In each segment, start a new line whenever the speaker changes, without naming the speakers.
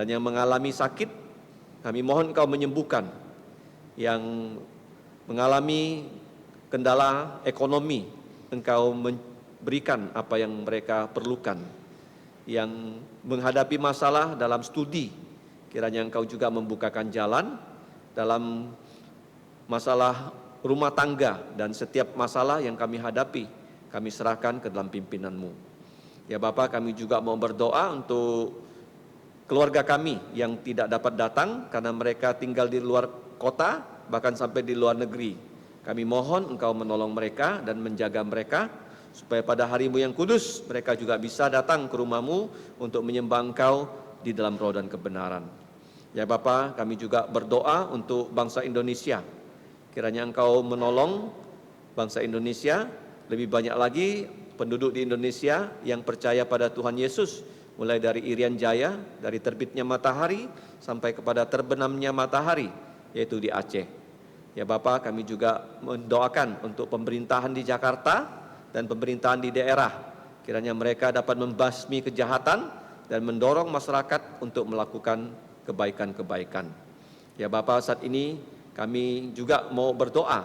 Dan yang mengalami sakit, kami mohon Engkau menyembuhkan. Yang mengalami kendala ekonomi, Engkau memberikan apa yang mereka perlukan. Yang menghadapi masalah dalam studi, kiranya Engkau juga membukakan jalan. Dalam masalah rumah tangga dan setiap masalah yang kami hadapi, kami serahkan ke dalam pimpinan-Mu. Ya Bapa, kami juga mau berdoa untuk keluarga kami yang tidak dapat datang karena mereka tinggal di luar kota, bahkan sampai di luar negeri. Kami mohon Engkau menolong mereka dan menjaga mereka, supaya pada hari-Mu yang kudus, mereka juga bisa datang ke rumah-Mu untuk menyembah Engkau di dalam roh dan kebenaran. Ya Bapa, kami juga berdoa untuk bangsa Indonesia. Kiranya Engkau menolong bangsa Indonesia, lebih banyak lagi penduduk di Indonesia yang percaya pada Tuhan Yesus, mulai dari Irian Jaya, dari terbitnya matahari sampai kepada terbenamnya matahari, yaitu di Aceh. Ya Bapak, kami juga mendoakan untuk pemerintahan di Jakarta dan pemerintahan di daerah. Kiranya mereka dapat membasmi kejahatan dan mendorong masyarakat untuk melakukan kebaikan-kebaikan. Ya Bapak, saat ini kami juga mau berdoa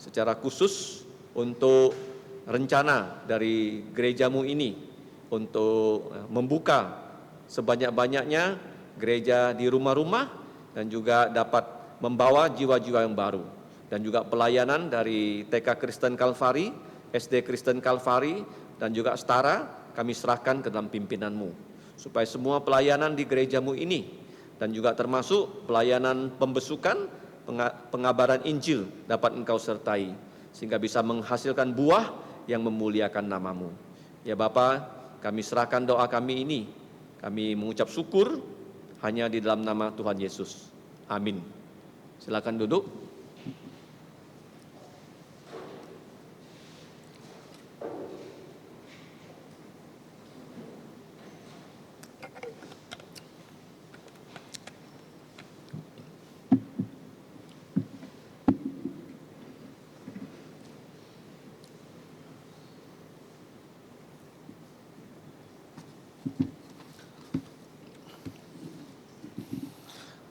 secara khusus untuk rencana dari gereja-Mu ini untuk membuka sebanyak-banyaknya gereja di rumah-rumah dan juga dapat membawa jiwa-jiwa yang baru, dan juga pelayanan dari TK Kristen Kalvari, SD Kristen Kalvari, dan juga Setara kami serahkan ke dalam pimpinan-Mu, supaya semua pelayanan di gereja-Mu ini dan juga termasuk pelayanan pembesukan, pengabaran Injil dapat Engkau sertai, sehingga bisa menghasilkan buah yang memuliakan nama-Mu. Ya Bapa, kami serahkan doa kami ini, kami mengucap syukur hanya di dalam nama Tuhan Yesus. Amin. Silakan duduk.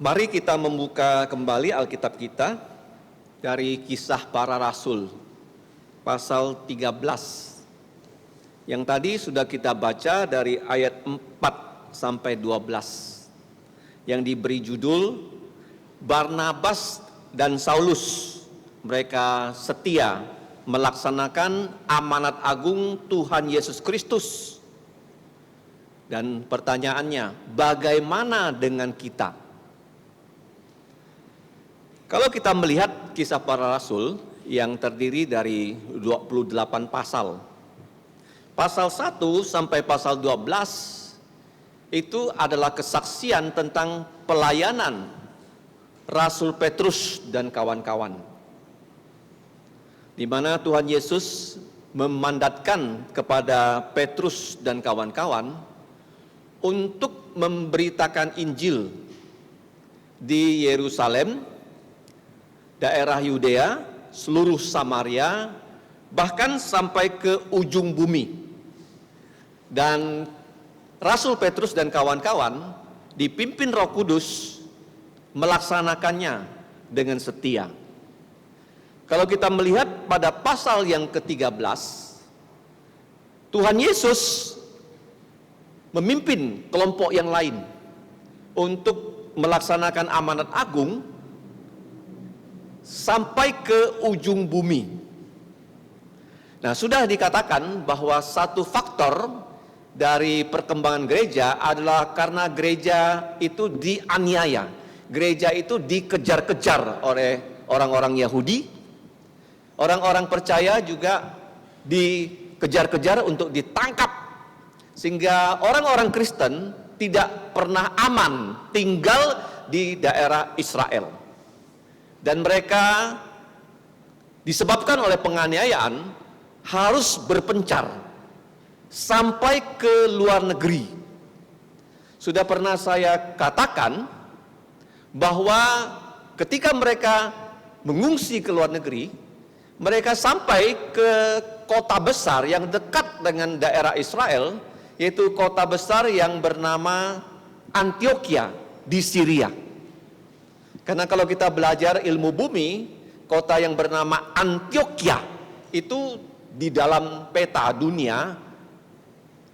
Mari kita membuka kembali Alkitab kita dari Kisah Para Rasul, pasal 13. Yang tadi sudah kita baca dari ayat 4 sampai 12, yang diberi judul Barnabas dan Saulus, mereka setia melaksanakan amanat agung Tuhan Yesus Kristus. Dan pertanyaannya, bagaimana dengan kita? Kalau kita melihat Kisah Para Rasul yang terdiri dari 28 pasal, pasal 1 sampai pasal 12 itu adalah kesaksian tentang pelayanan Rasul Petrus dan kawan-kawan, di mana Tuhan Yesus memandatkan kepada Petrus dan kawan-kawan untuk memberitakan Injil di Yerusalem, daerah Yudea, seluruh Samaria, bahkan sampai ke ujung bumi. Dan Rasul Petrus dan kawan-kawan dipimpin Roh Kudus melaksanakannya dengan setia. Kalau kita melihat pada pasal yang ke-13, Tuhan Yesus memimpin kelompok yang lain untuk melaksanakan amanat agung sampai ke ujung bumi. Nah, sudah dikatakan bahwa satu faktor dari perkembangan gereja adalah karena gereja itu dianiaya. Gereja itu dikejar-kejar oleh orang-orang Yahudi. Orang-orang percaya juga dikejar-kejar untuk ditangkap. Sehingga orang-orang Kristen tidak pernah aman tinggal di daerah Israel. Dan mereka disebabkan oleh penganiayaan harus berpencar sampai ke luar negeri. Sudah pernah saya katakan bahwa ketika mereka mengungsi ke luar negeri, mereka sampai ke kota besar yang dekat dengan daerah Israel, yaitu kota besar yang bernama Antioquia di Syria. Karena kalau kita belajar ilmu bumi, kota yang bernama Antioquia itu di dalam peta dunia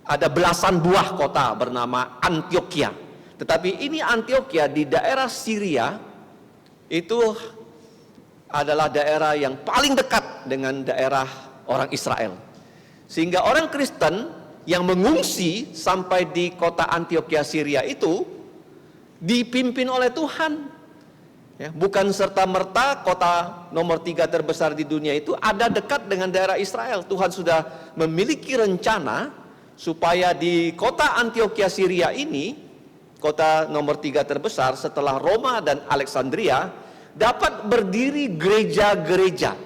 ada belasan buah kota bernama Antioquia. Tetapi ini Antioquia di daerah Syria itu adalah daerah yang paling dekat dengan daerah orang Israel. Sehingga orang Kristen yang mengungsi sampai di kota Antioquia Syria itu dipimpin oleh Tuhan. Ya, bukan serta-merta kota nomor 3 terbesar di dunia itu ada dekat dengan daerah Israel. Tuhan sudah memiliki rencana supaya di kota Antioquia Syria ini, kota nomor 3 terbesar setelah Roma dan Alexandria, dapat berdiri gereja-gereja.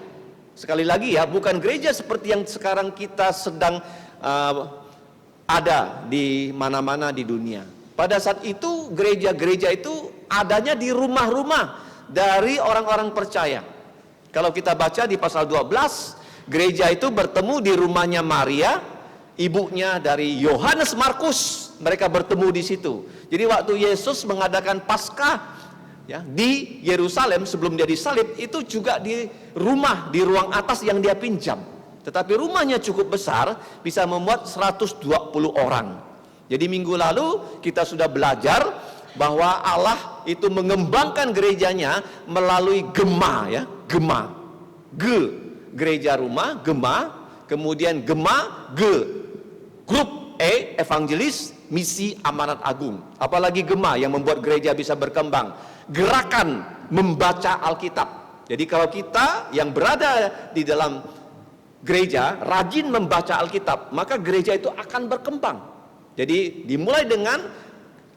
Sekali lagi ya, bukan gereja seperti yang sekarang kita sedang ada di mana-mana di dunia. Pada saat itu gereja-gereja itu adanya di rumah-rumah dari orang-orang percaya. Kalau kita baca di pasal 12, gereja itu bertemu di rumahnya Maria, ibunya dari Yohanes Markus. Mereka bertemu di situ. Jadi waktu Yesus mengadakan Paskah ya, di Yerusalem sebelum dia disalib, itu juga di rumah, di ruang atas yang dia pinjam. Tetapi rumahnya cukup besar, bisa memuat 120 orang. Jadi minggu lalu kita sudah belajar bahwa Allah itu mengembangkan gerejanya melalui gema ya, gema. Gereja rumah, gema, kemudian gema, grup evangelis, misi amanat agung. Apalagi gema yang membuat gereja bisa berkembang. Gerakan membaca Alkitab. Jadi kalau kita yang berada di dalam gereja rajin membaca Alkitab, maka gereja itu akan berkembang. Jadi dimulai dengan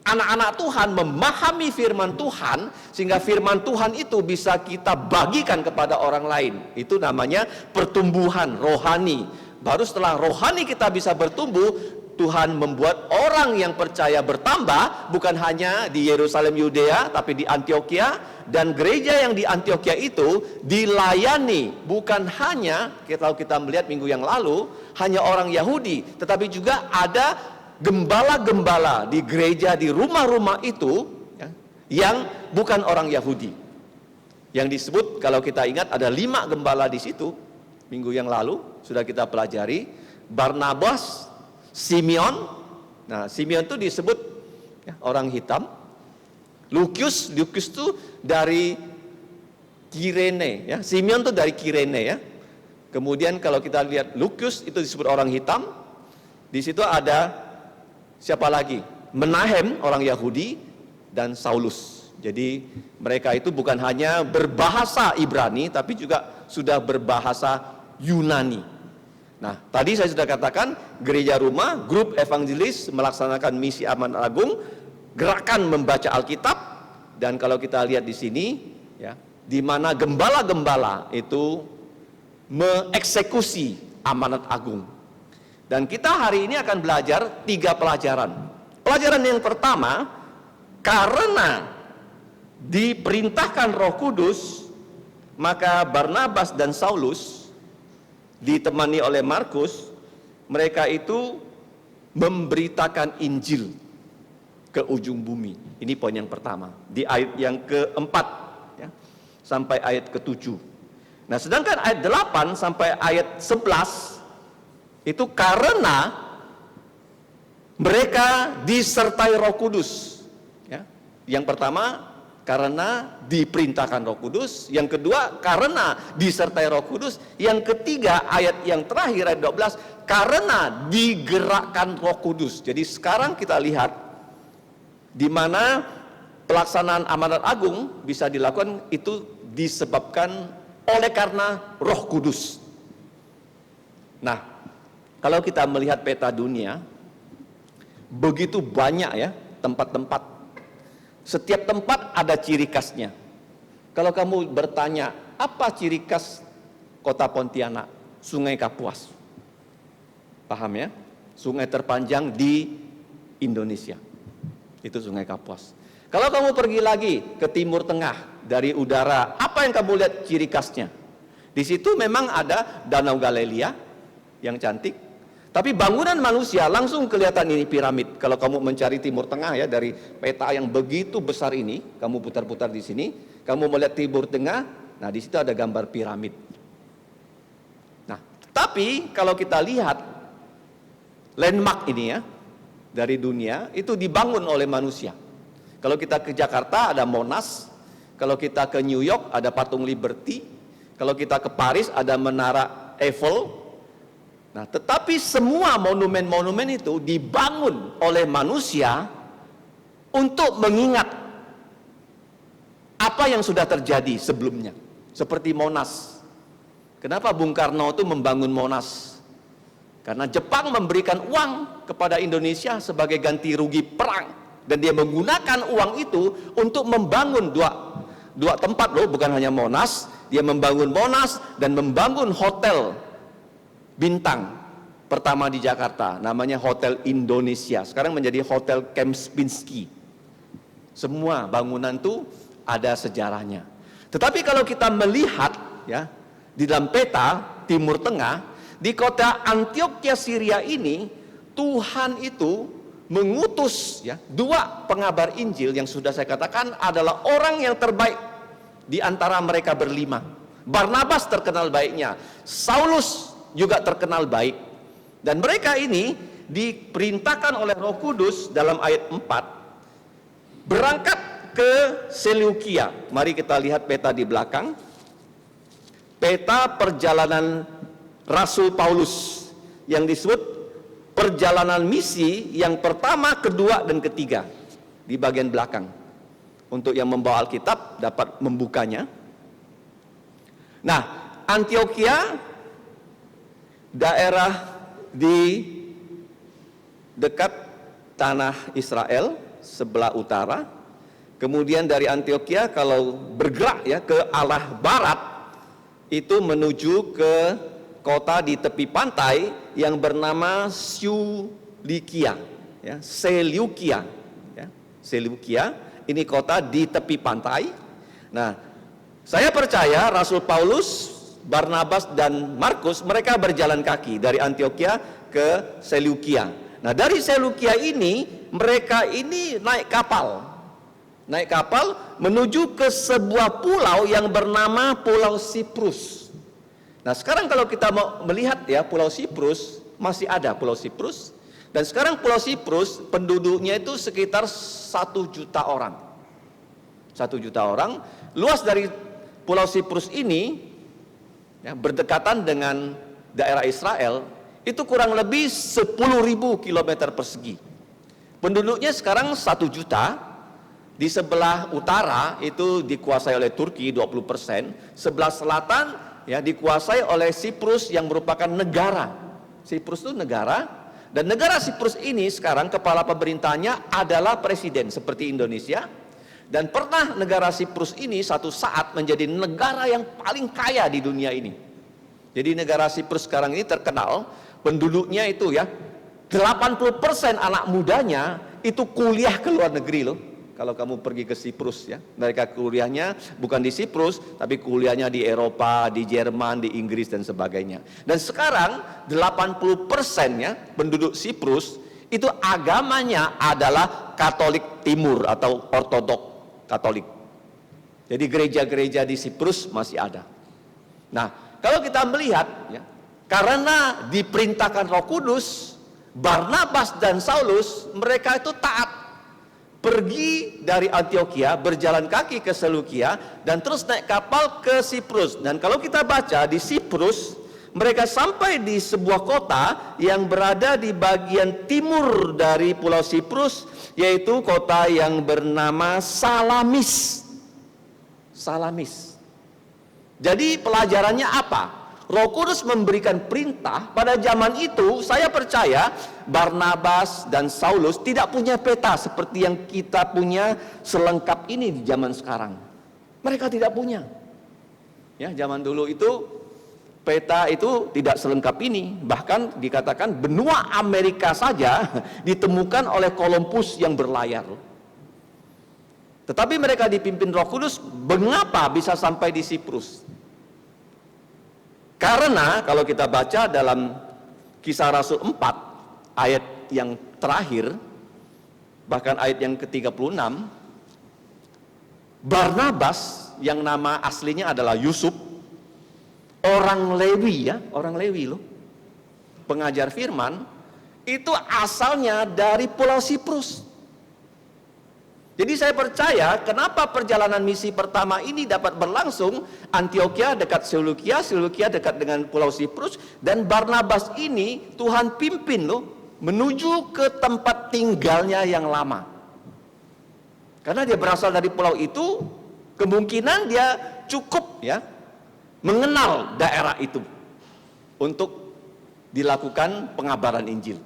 anak-anak Tuhan memahami firman Tuhan, sehingga firman Tuhan itu bisa kita bagikan kepada orang lain. Itu namanya pertumbuhan rohani. Baru setelah rohani kita bisa bertumbuh, Tuhan membuat orang yang percaya bertambah, bukan hanya di Yerusalem Yudea, tapi di Antioquia. Dan gereja yang di Antioquia itu dilayani bukan hanya, kalau kita melihat minggu yang lalu, hanya orang Yahudi, tetapi juga ada gembala-gembala di gereja, di rumah-rumah itu ya, yang bukan orang Yahudi. Yang disebut, kalau kita ingat, ada 5 gembala di situ. Minggu yang lalu sudah kita pelajari. Barnabas, Simeon. Nah, Simeon itu disebut ya, orang hitam. Lukius itu dari Kirene ya. Simeon itu dari Kirene ya. Kemudian kalau kita lihat Lukius itu disebut orang hitam. Di situ ada siapa lagi? Menahem orang Yahudi dan Saulus. Jadi mereka itu bukan hanya berbahasa Ibrani, tapi juga sudah berbahasa Yunani. Nah, tadi saya sudah katakan gereja rumah, grup evangelis melaksanakan misi amanat agung, gerakan membaca Alkitab, dan kalau kita lihat di sini, ya, di mana gembala-gembala itu mengeksekusi amanat agung. Dan kita hari ini akan belajar 3 pelajaran. Pelajaran yang pertama, karena diperintahkan Roh Kudus, maka Barnabas dan Saulus ditemani oleh Markus, mereka itu memberitakan Injil ke ujung bumi. Ini poin yang pertama, di ayat yang keempat ya, sampai ayat ke-7. Nah, sedangkan ayat 8 sampai ayat 11 itu karena mereka disertai Roh Kudus ya. Yang pertama karena diperintahkan Roh Kudus, yang kedua karena disertai Roh Kudus, yang ketiga ayat yang terakhir ayat 12 karena digerakkan Roh Kudus. Jadi sekarang kita lihat di mana pelaksanaan amanat agung bisa dilakukan itu disebabkan oleh karena Roh Kudus. Nah, kalau kita melihat peta dunia, begitu banyak ya tempat-tempat. Setiap tempat ada ciri khasnya. Kalau kamu bertanya, apa ciri khas kota Pontianak? Sungai Kapuas. Paham ya? Sungai terpanjang di Indonesia. Itu Sungai Kapuas. Kalau kamu pergi lagi ke Timur Tengah dari udara, apa yang kamu lihat ciri khasnya? Di situ memang ada Danau Galilea yang cantik,
Tapi bangunan manusia langsung kelihatan ini piramid. Kalau kamu mencari Timur Tengah ya, dari peta yang begitu besar ini, kamu putar-putar di sini, kamu melihat Timur Tengah, nah di situ ada gambar piramid. Nah, tapi kalau kita lihat landmark ini ya, dari dunia, itu dibangun oleh manusia. Kalau kita ke Jakarta ada Monas, kalau kita ke New York ada Patung Liberty, kalau kita ke Paris ada Menara Eiffel. Nah, tetapi semua monumen-monumen itu dibangun oleh manusia untuk mengingat apa yang sudah terjadi sebelumnya. Seperti Monas. Kenapa Bung Karno itu membangun Monas? Karena Jepang memberikan uang kepada Indonesia sebagai ganti rugi perang. Dan dia menggunakan uang itu untuk membangun dua tempat loh, bukan hanya Monas. Dia membangun Monas dan membangun hotel bintang pertama di Jakarta, namanya Hotel Indonesia. Sekarang menjadi Hotel Kempinski. Semua bangunan itu ada sejarahnya. Tetapi kalau kita melihat ya, di dalam peta Timur Tengah, di kota Antioquia Syria ini, Tuhan itu mengutus ya, dua pengabar Injil yang sudah saya katakan adalah orang yang terbaik di antara mereka berlima. Barnabas terkenal baiknya, Saulus juga terkenal baik, dan mereka ini diperintahkan oleh Roh Kudus dalam ayat 4 berangkat ke Seleukia. Mari kita lihat peta di belakang, peta perjalanan Rasul Paulus yang disebut perjalanan misi yang pertama, kedua, dan ketiga di bagian belakang. Untuk yang membawa Alkitab dapat membukanya. Nah, Antioquia daerah di dekat tanah Israel sebelah utara. Kemudian dari Antioquia kalau bergerak ya ke arah barat itu menuju ke kota di tepi pantai yang bernama Seleukia ya, Seleukia ya, Seleukia. Ini kota di tepi pantai. Nah, saya percaya Rasul Paulus, Barnabas dan Markus mereka berjalan kaki dari Antioquia ke Seleukia. Nah, dari Seleukia ini mereka ini naik kapal menuju ke sebuah pulau yang bernama Pulau Siprus. Nah, sekarang kalau kita mau melihat ya, Pulau Siprus masih ada Pulau Siprus, dan sekarang Pulau Siprus penduduknya itu sekitar 1 juta orang. 1 juta orang. Luas dari Pulau Siprus ini ya, berdekatan dengan daerah Israel itu kurang lebih 10.000 kilometer persegi. Penduduknya sekarang 1 juta. Di sebelah utara itu dikuasai oleh Turki 20%, sebelah selatan ya dikuasai oleh Siprus yang merupakan negara. Siprus itu negara, dan negara Siprus ini sekarang kepala pemerintahnya adalah presiden seperti Indonesia. Dan pernah negara Siprus ini satu saat menjadi negara yang paling kaya di dunia ini. Jadi negara Siprus sekarang ini terkenal, penduduknya itu ya 80% anak mudanya itu kuliah ke luar negeri loh. Kalau kamu pergi ke Siprus ya, mereka kuliahnya bukan di Siprus, tapi kuliahnya di Eropa, di Jerman, di Inggris dan sebagainya. Dan sekarang 80%-nya penduduk Siprus itu agamanya adalah Katolik Timur atau Ortodok Katolik. Jadi gereja-gereja di Siprus masih ada. Nah, kalau kita melihat ya, karena diperintahkan Roh Kudus, Barnabas dan Saulus mereka itu taat. Pergi dari Antioquia, berjalan kaki ke Seleukia, dan terus naik kapal ke Siprus. Dan kalau kita baca di Siprus, mereka sampai di sebuah kota yang berada di bagian timur dari Pulau Siprus, yaitu kota yang bernama Salamis. Salamis. Jadi pelajarannya apa? Roh Kudus memberikan perintah. Pada zaman itu saya percaya Barnabas dan Saulus tidak punya peta seperti yang kita punya selengkap ini di zaman sekarang. Mereka tidak punya. Ya, zaman dulu itu peta itu tidak selengkap ini. Bahkan dikatakan benua Amerika saja ditemukan oleh Columbus yang berlayar. Tetapi mereka dipimpin Roh Kudus. Mengapa bisa sampai di Siprus? Karena kalau kita baca dalam Kisah Rasul 4 ayat yang terakhir, bahkan ayat yang ke-36, Barnabas yang nama aslinya adalah Yusuf, orang Lewi ya, orang Lewi loh, pengajar firman, itu asalnya dari Pulau Siprus. Jadi saya percaya kenapa perjalanan misi pertama ini dapat berlangsung. Antioquia dekat Seleukia, Seleukia dekat dengan Pulau Siprus, dan Barnabas ini Tuhan pimpin loh menuju ke tempat tinggalnya yang lama. Karena dia berasal dari pulau itu, kemungkinan dia cukup ya mengenal daerah itu untuk dilakukan pengabaran Injil.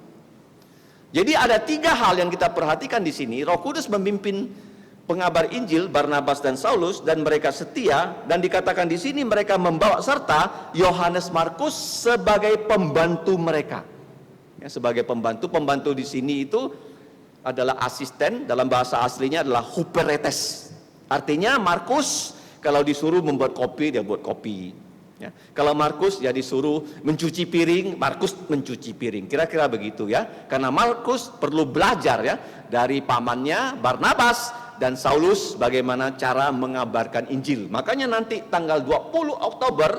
Jadi ada 3 hal yang kita perhatikan di sini. Roh Kudus memimpin pengabar Injil Barnabas dan Saulus, dan mereka setia, dan dikatakan di sini mereka membawa serta Yohanes Markus sebagai pembantu mereka. Ya, sebagai pembantu di sini itu adalah asisten, dalam bahasa aslinya adalah huperetes. Artinya Markus kalau disuruh membuat kopi, dia buat kopi. Ya. Kalau Markus ya disuruh mencuci piring, Markus mencuci piring. Kira-kira begitu ya. Karena Markus perlu belajar ya dari pamannya Barnabas dan Saulus bagaimana cara mengabarkan Injil. Makanya nanti tanggal 20 Oktober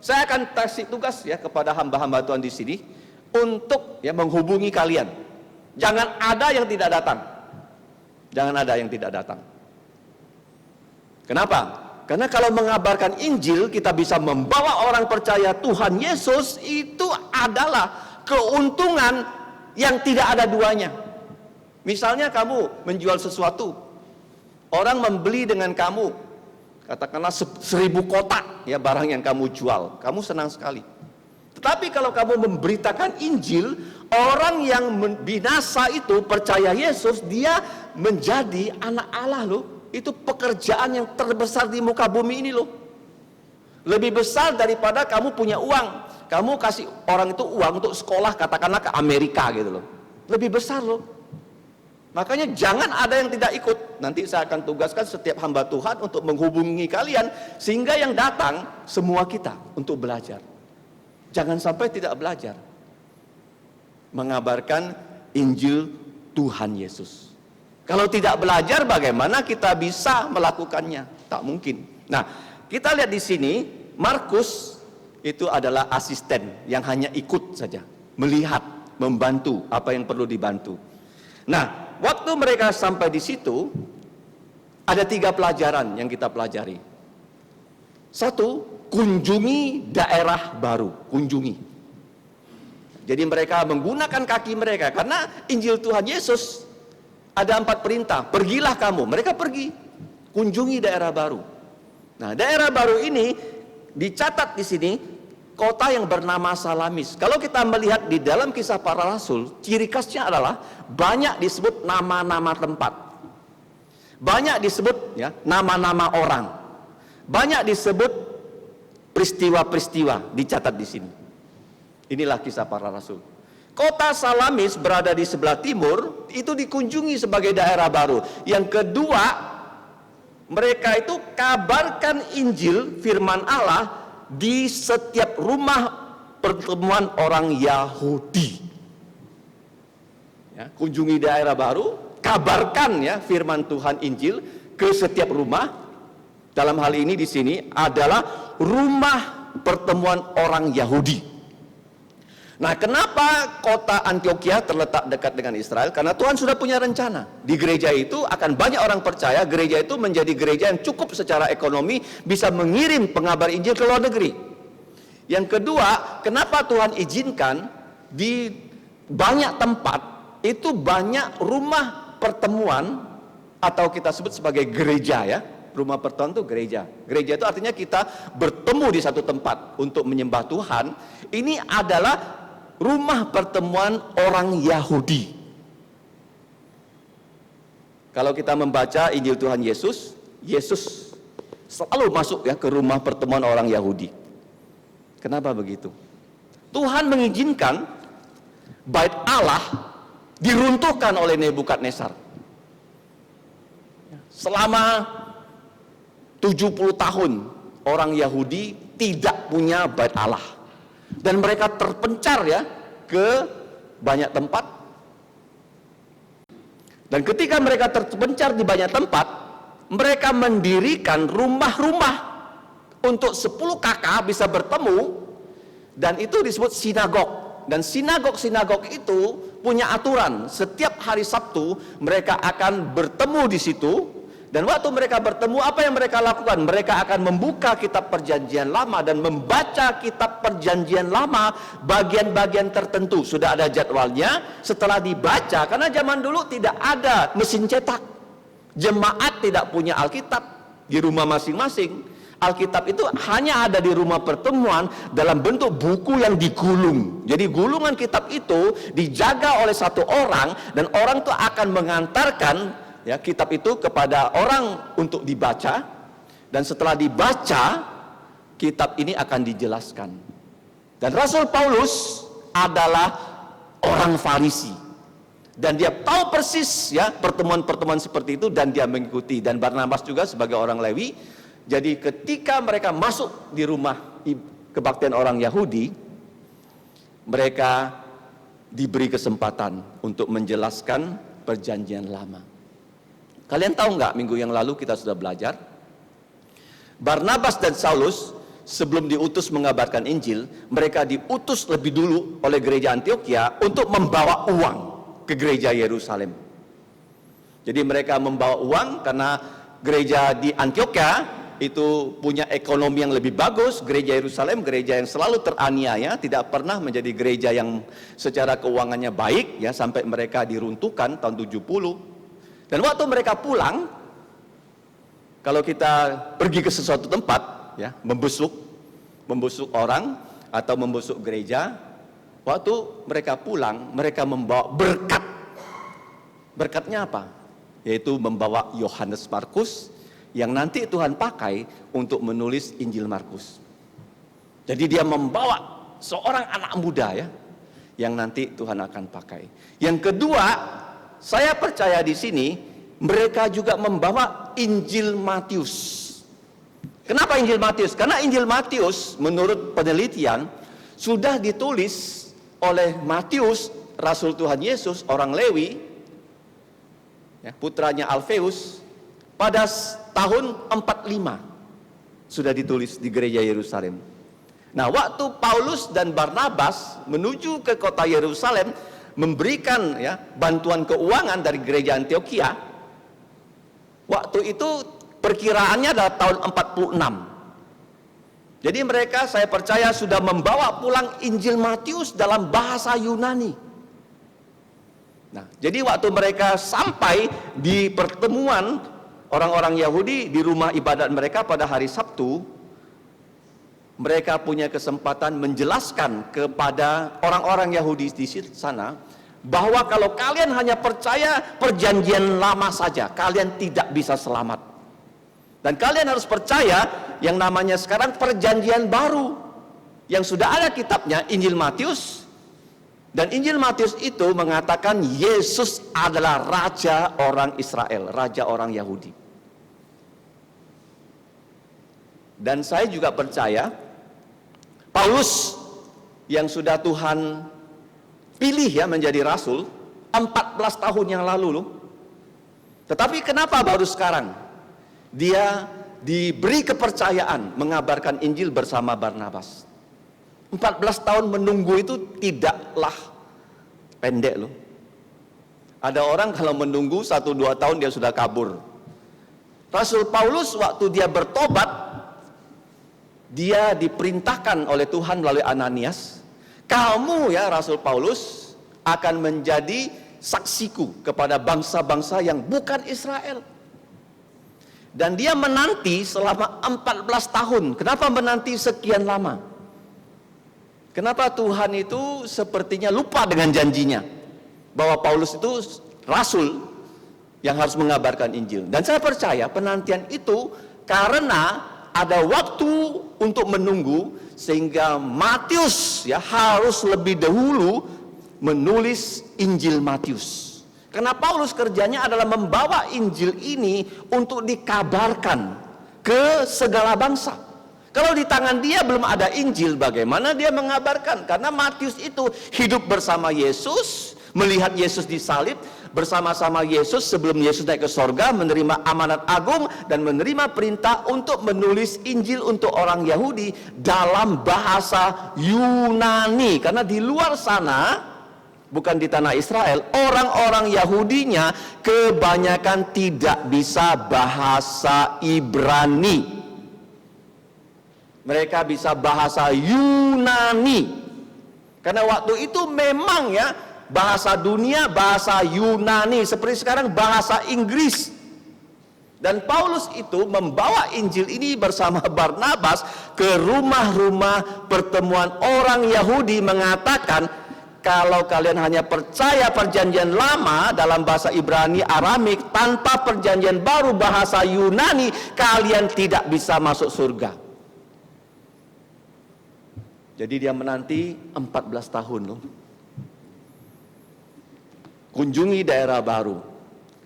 saya akan kasih tugas ya kepada hamba-hamba Tuhan di sini untuk ya menghubungi kalian. Jangan ada yang tidak datang. Jangan ada yang tidak datang. Kenapa? Karena kalau mengabarkan Injil, kita bisa membawa orang percaya Tuhan Yesus, itu adalah keuntungan yang tidak ada duanya. Misalnya kamu menjual sesuatu, orang membeli dengan kamu, katakanlah 1000 kotak ya barang yang kamu jual, kamu senang sekali. Tetapi kalau kamu memberitakan Injil, orang yang binasa itu percaya Yesus, dia menjadi anak Allah loh. Itu pekerjaan yang terbesar di muka bumi ini loh. Lebih besar daripada kamu punya uang. Kamu kasih orang itu uang untuk sekolah, katakanlah ke Amerika gitu loh. Lebih besar loh. Makanya jangan ada yang tidak ikut. Nanti saya akan tugaskan setiap hamba Tuhan untuk menghubungi kalian, sehingga yang datang semua kita untuk belajar. Jangan sampai tidak belajar mengabarkan Injil Tuhan Yesus. Kalau tidak belajar, bagaimana kita bisa melakukannya? Tak mungkin. Nah, kita lihat di sini, Markus itu adalah asisten yang hanya ikut saja, melihat, membantu apa yang perlu dibantu. Nah, waktu mereka sampai di situ, ada 3 pelajaran yang kita pelajari. 1, kunjungi daerah baru, kunjungi. Jadi mereka menggunakan kaki mereka, karena Injil Tuhan Yesus ada 4 perintah. Pergilah kamu. Mereka pergi, kunjungi daerah baru. Nah, daerah baru ini dicatat di sini kota yang bernama Salamis. Kalau kita melihat di dalam Kisah Para Rasul, ciri khasnya adalah banyak disebut nama-nama tempat, banyak disebut ya nama-nama orang, banyak disebut peristiwa-peristiwa dicatat di sini. Inilah Kisah Para Rasul. Kota Salamis berada di sebelah timur, itu dikunjungi sebagai daerah baru. Yang kedua, mereka itu kabarkan Injil firman Allah di setiap rumah pertemuan orang Yahudi. Ya, kunjungi daerah baru, kabarkan ya firman Tuhan Injil ke setiap rumah. Dalam hal ini di sini adalah rumah pertemuan orang Yahudi. Nah, kenapa kota Antioquia terletak dekat dengan Israel? Karena Tuhan sudah punya rencana. Di gereja itu akan banyak orang percaya, gereja itu menjadi gereja yang cukup secara ekonomi, bisa mengirim pengabar Injil ke luar negeri. Yang kedua, kenapa Tuhan izinkan di banyak tempat, itu banyak rumah pertemuan, atau kita sebut sebagai gereja ya. Rumah pertemuan itu gereja. Gereja itu artinya kita bertemu di satu tempat untuk menyembah Tuhan. Ini adalah rumah pertemuan orang Yahudi. Kalau kita membaca Injil Tuhan Yesus, Yesus selalu masuk ya ke rumah pertemuan orang Yahudi. Kenapa begitu? Tuhan mengizinkan Bait Allah diruntuhkan oleh Nebukadnezar. Selama 70 tahun orang Yahudi tidak punya Bait Allah. Dan mereka terpencar ya ke banyak tempat. Dan ketika mereka terpencar di banyak tempat, mereka mendirikan rumah-rumah untuk 10 kakak bisa bertemu, dan itu disebut sinagog. Dan sinagog-sinagog itu punya aturan, setiap hari Sabtu mereka akan bertemu di situ. Dan waktu mereka bertemu, apa yang mereka lakukan? Mereka akan membuka kitab perjanjian lama dan membaca kitab perjanjian lama bagian-bagian tertentu. Sudah ada jadwalnya. Setelah dibaca, karena zaman dulu tidak ada mesin cetak, jemaat tidak punya Alkitab di rumah masing-masing. Alkitab itu hanya ada di rumah pertemuan dalam bentuk buku yang digulung. Jadi gulungan kitab itu dijaga oleh satu orang, dan orang itu akan mengantarkan ya kitab itu kepada orang untuk dibaca. Dan setelah dibaca, kitab ini akan dijelaskan. Dan Rasul Paulus adalah orang Farisi, dan dia tahu persis ya pertemuan-pertemuan seperti itu, dan dia mengikuti. Dan Barnabas juga sebagai orang Lewi. Jadi ketika mereka masuk di rumah kebaktian orang Yahudi, mereka diberi kesempatan untuk menjelaskan perjanjian lama. Kalian tahu nggak, minggu yang lalu kita sudah belajar, Barnabas dan Saulus sebelum diutus mengabarkan Injil, mereka diutus lebih dulu oleh gereja Antioquia untuk membawa uang ke gereja Yerusalem. Jadi mereka membawa uang karena gereja di Antioquia itu punya ekonomi yang lebih bagus. Gereja Yerusalem, gereja yang selalu teraniaya, tidak pernah menjadi gereja yang secara keuangannya baik ya, sampai mereka diruntuhkan tahun 70. Dan waktu mereka pulang, kalau kita pergi ke sesuatu tempat ya, membusuk orang atau membusuk gereja, waktu mereka pulang, mereka membawa berkat. Berkatnya apa? Yaitu membawa Yohanes Markus yang nanti Tuhan pakai untuk menulis Injil Markus. Jadi dia membawa seorang anak muda ya, yang nanti Tuhan akan pakai. Yang kedua, saya percaya di sini mereka juga membawa Injil Matius. Kenapa Injil Matius? Karena Injil Matius menurut penelitian sudah ditulis oleh Matius, Rasul Tuhan Yesus, orang Lewi, ya, putranya Alfeus, pada tahun 45 sudah ditulis di gereja Yerusalem. Nah, waktu Paulus dan Barnabas menuju ke kota Yerusalem memberikan ya bantuan keuangan dari gereja Antioquia, waktu itu perkiraannya adalah tahun 46. Jadi mereka, saya percaya, sudah membawa pulang Injil Matius dalam bahasa Yunani. Nah, jadi waktu mereka sampai di pertemuan orang-orang Yahudi di rumah ibadat mereka pada hari Sabtu, mereka punya kesempatan menjelaskan kepada orang-orang Yahudi di sana bahwa kalau kalian hanya percaya perjanjian lama saja, kalian tidak bisa selamat. Dan kalian harus percaya yang namanya sekarang perjanjian baru, yang sudah ada kitabnya, Injil Matius. Dan Injil Matius itu mengatakan Yesus adalah Raja orang Israel, Raja orang Yahudi. Dan saya juga percaya Paulus yang sudah Tuhan pilih ya menjadi rasul 14 tahun yang lalu loh. Tetapi kenapa baru sekarang dia diberi kepercayaan mengabarkan Injil bersama Barnabas? 14 tahun menunggu itu tidaklah pendek loh. Ada orang kalau menunggu 1-2 tahun dia sudah kabur. Rasul Paulus waktu dia bertobat, dia diperintahkan oleh Tuhan melalui Ananias, kamu ya Rasul Paulus akan menjadi saksiku kepada bangsa-bangsa yang bukan Israel. Dan dia menanti selama 14 tahun. Kenapa menanti sekian lama? Kenapa Tuhan itu sepertinya lupa dengan janjinya bahwa Paulus itu rasul yang harus mengabarkan Injil. Dan saya percaya penantian itu karena ada waktu untuk menunggu, sehingga Matius ya harus lebih dahulu menulis Injil Matius. Karena Paulus kerjanya adalah membawa Injil ini untuk dikabarkan ke segala bangsa. Kalau di tangan dia belum ada Injil, bagaimana dia mengabarkan? Karena Matius itu hidup bersama Yesus, melihat Yesus disalib, bersama-sama Yesus sebelum Yesus naik ke sorga, menerima amanat agung dan menerima perintah untuk menulis Injil untuk orang Yahudi dalam bahasa Yunani. Karena di luar sana, bukan di tanah Israel, orang-orang Yahudinya kebanyakan tidak bisa bahasa Ibrani. Mereka bisa bahasa Yunani. Karena waktu itu memang ya, bahasa dunia bahasa Yunani, seperti sekarang bahasa Inggris. Dan Paulus itu membawa Injil ini bersama Barnabas ke rumah-rumah pertemuan orang Yahudi, mengatakan, kalau kalian hanya percaya perjanjian lama dalam bahasa Ibrani, Aramik, tanpa perjanjian baru bahasa Yunani, kalian tidak bisa masuk surga. Jadi dia menanti 14 tahun loh. Kunjungi daerah baru,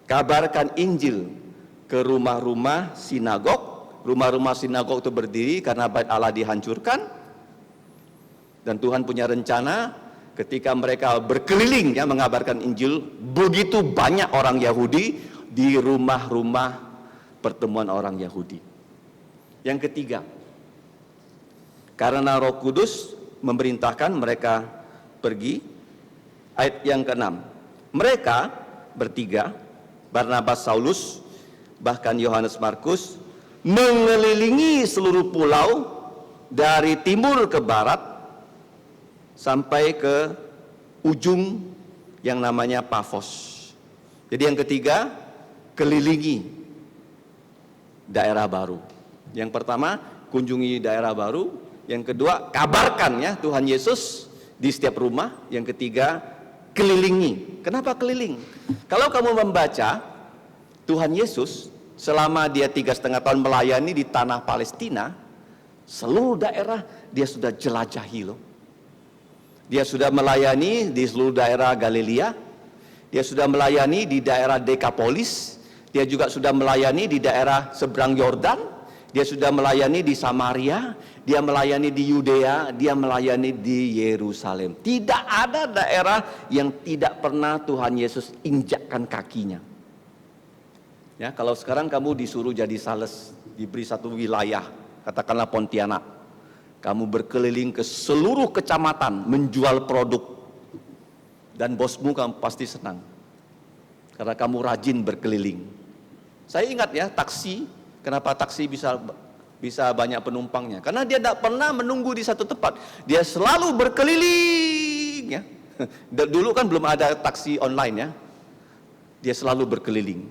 kabarkan Injil ke rumah-rumah sinagog. Rumah-rumah sinagog itu berdiri karena bait Allah dihancurkan. Dan Tuhan punya rencana ketika mereka berkeliling ya mengabarkan Injil, begitu banyak orang Yahudi di rumah-rumah pertemuan orang Yahudi. Yang ketiga, karena Roh Kudus memerintahkan mereka pergi. Ayat yang ke-6, mereka bertiga, Barnabas, Saulus, bahkan Yohanes Markus, mengelilingi seluruh pulau dari timur ke barat sampai ke ujung yang namanya Pafos. Jadi yang ketiga, kelilingi daerah baru. Yang pertama, kunjungi daerah baru. Yang kedua, kabarkan ya Tuhan Yesus di setiap rumah. Yang ketiga, kelilingi. Kenapa keliling? Kalau kamu membaca Tuhan Yesus selama dia 3,5 tahun melayani di tanah Palestina, seluruh daerah dia sudah jelajahi loh. Dia sudah melayani di seluruh daerah Galilea, dia sudah melayani di daerah Dekapolis, dia juga sudah melayani di daerah seberang Yordan, dia sudah melayani di Samaria, dia melayani di Yudea, dia melayani di Yerusalem. Tidak ada daerah yang tidak pernah Tuhan Yesus injakkan kakinya. Ya, kalau sekarang kamu disuruh jadi sales, diberi satu wilayah, katakanlah Pontianak, kamu berkeliling ke seluruh kecamatan menjual produk, dan bosmu kamu pasti senang karena kamu rajin berkeliling. Saya ingat ya, taksi, kenapa taksi bisa banyak penumpangnya? Karena dia tidak pernah menunggu di satu tempat, dia selalu berkeliling ya. Dulu kan belum ada taksi online ya, dia selalu berkeliling.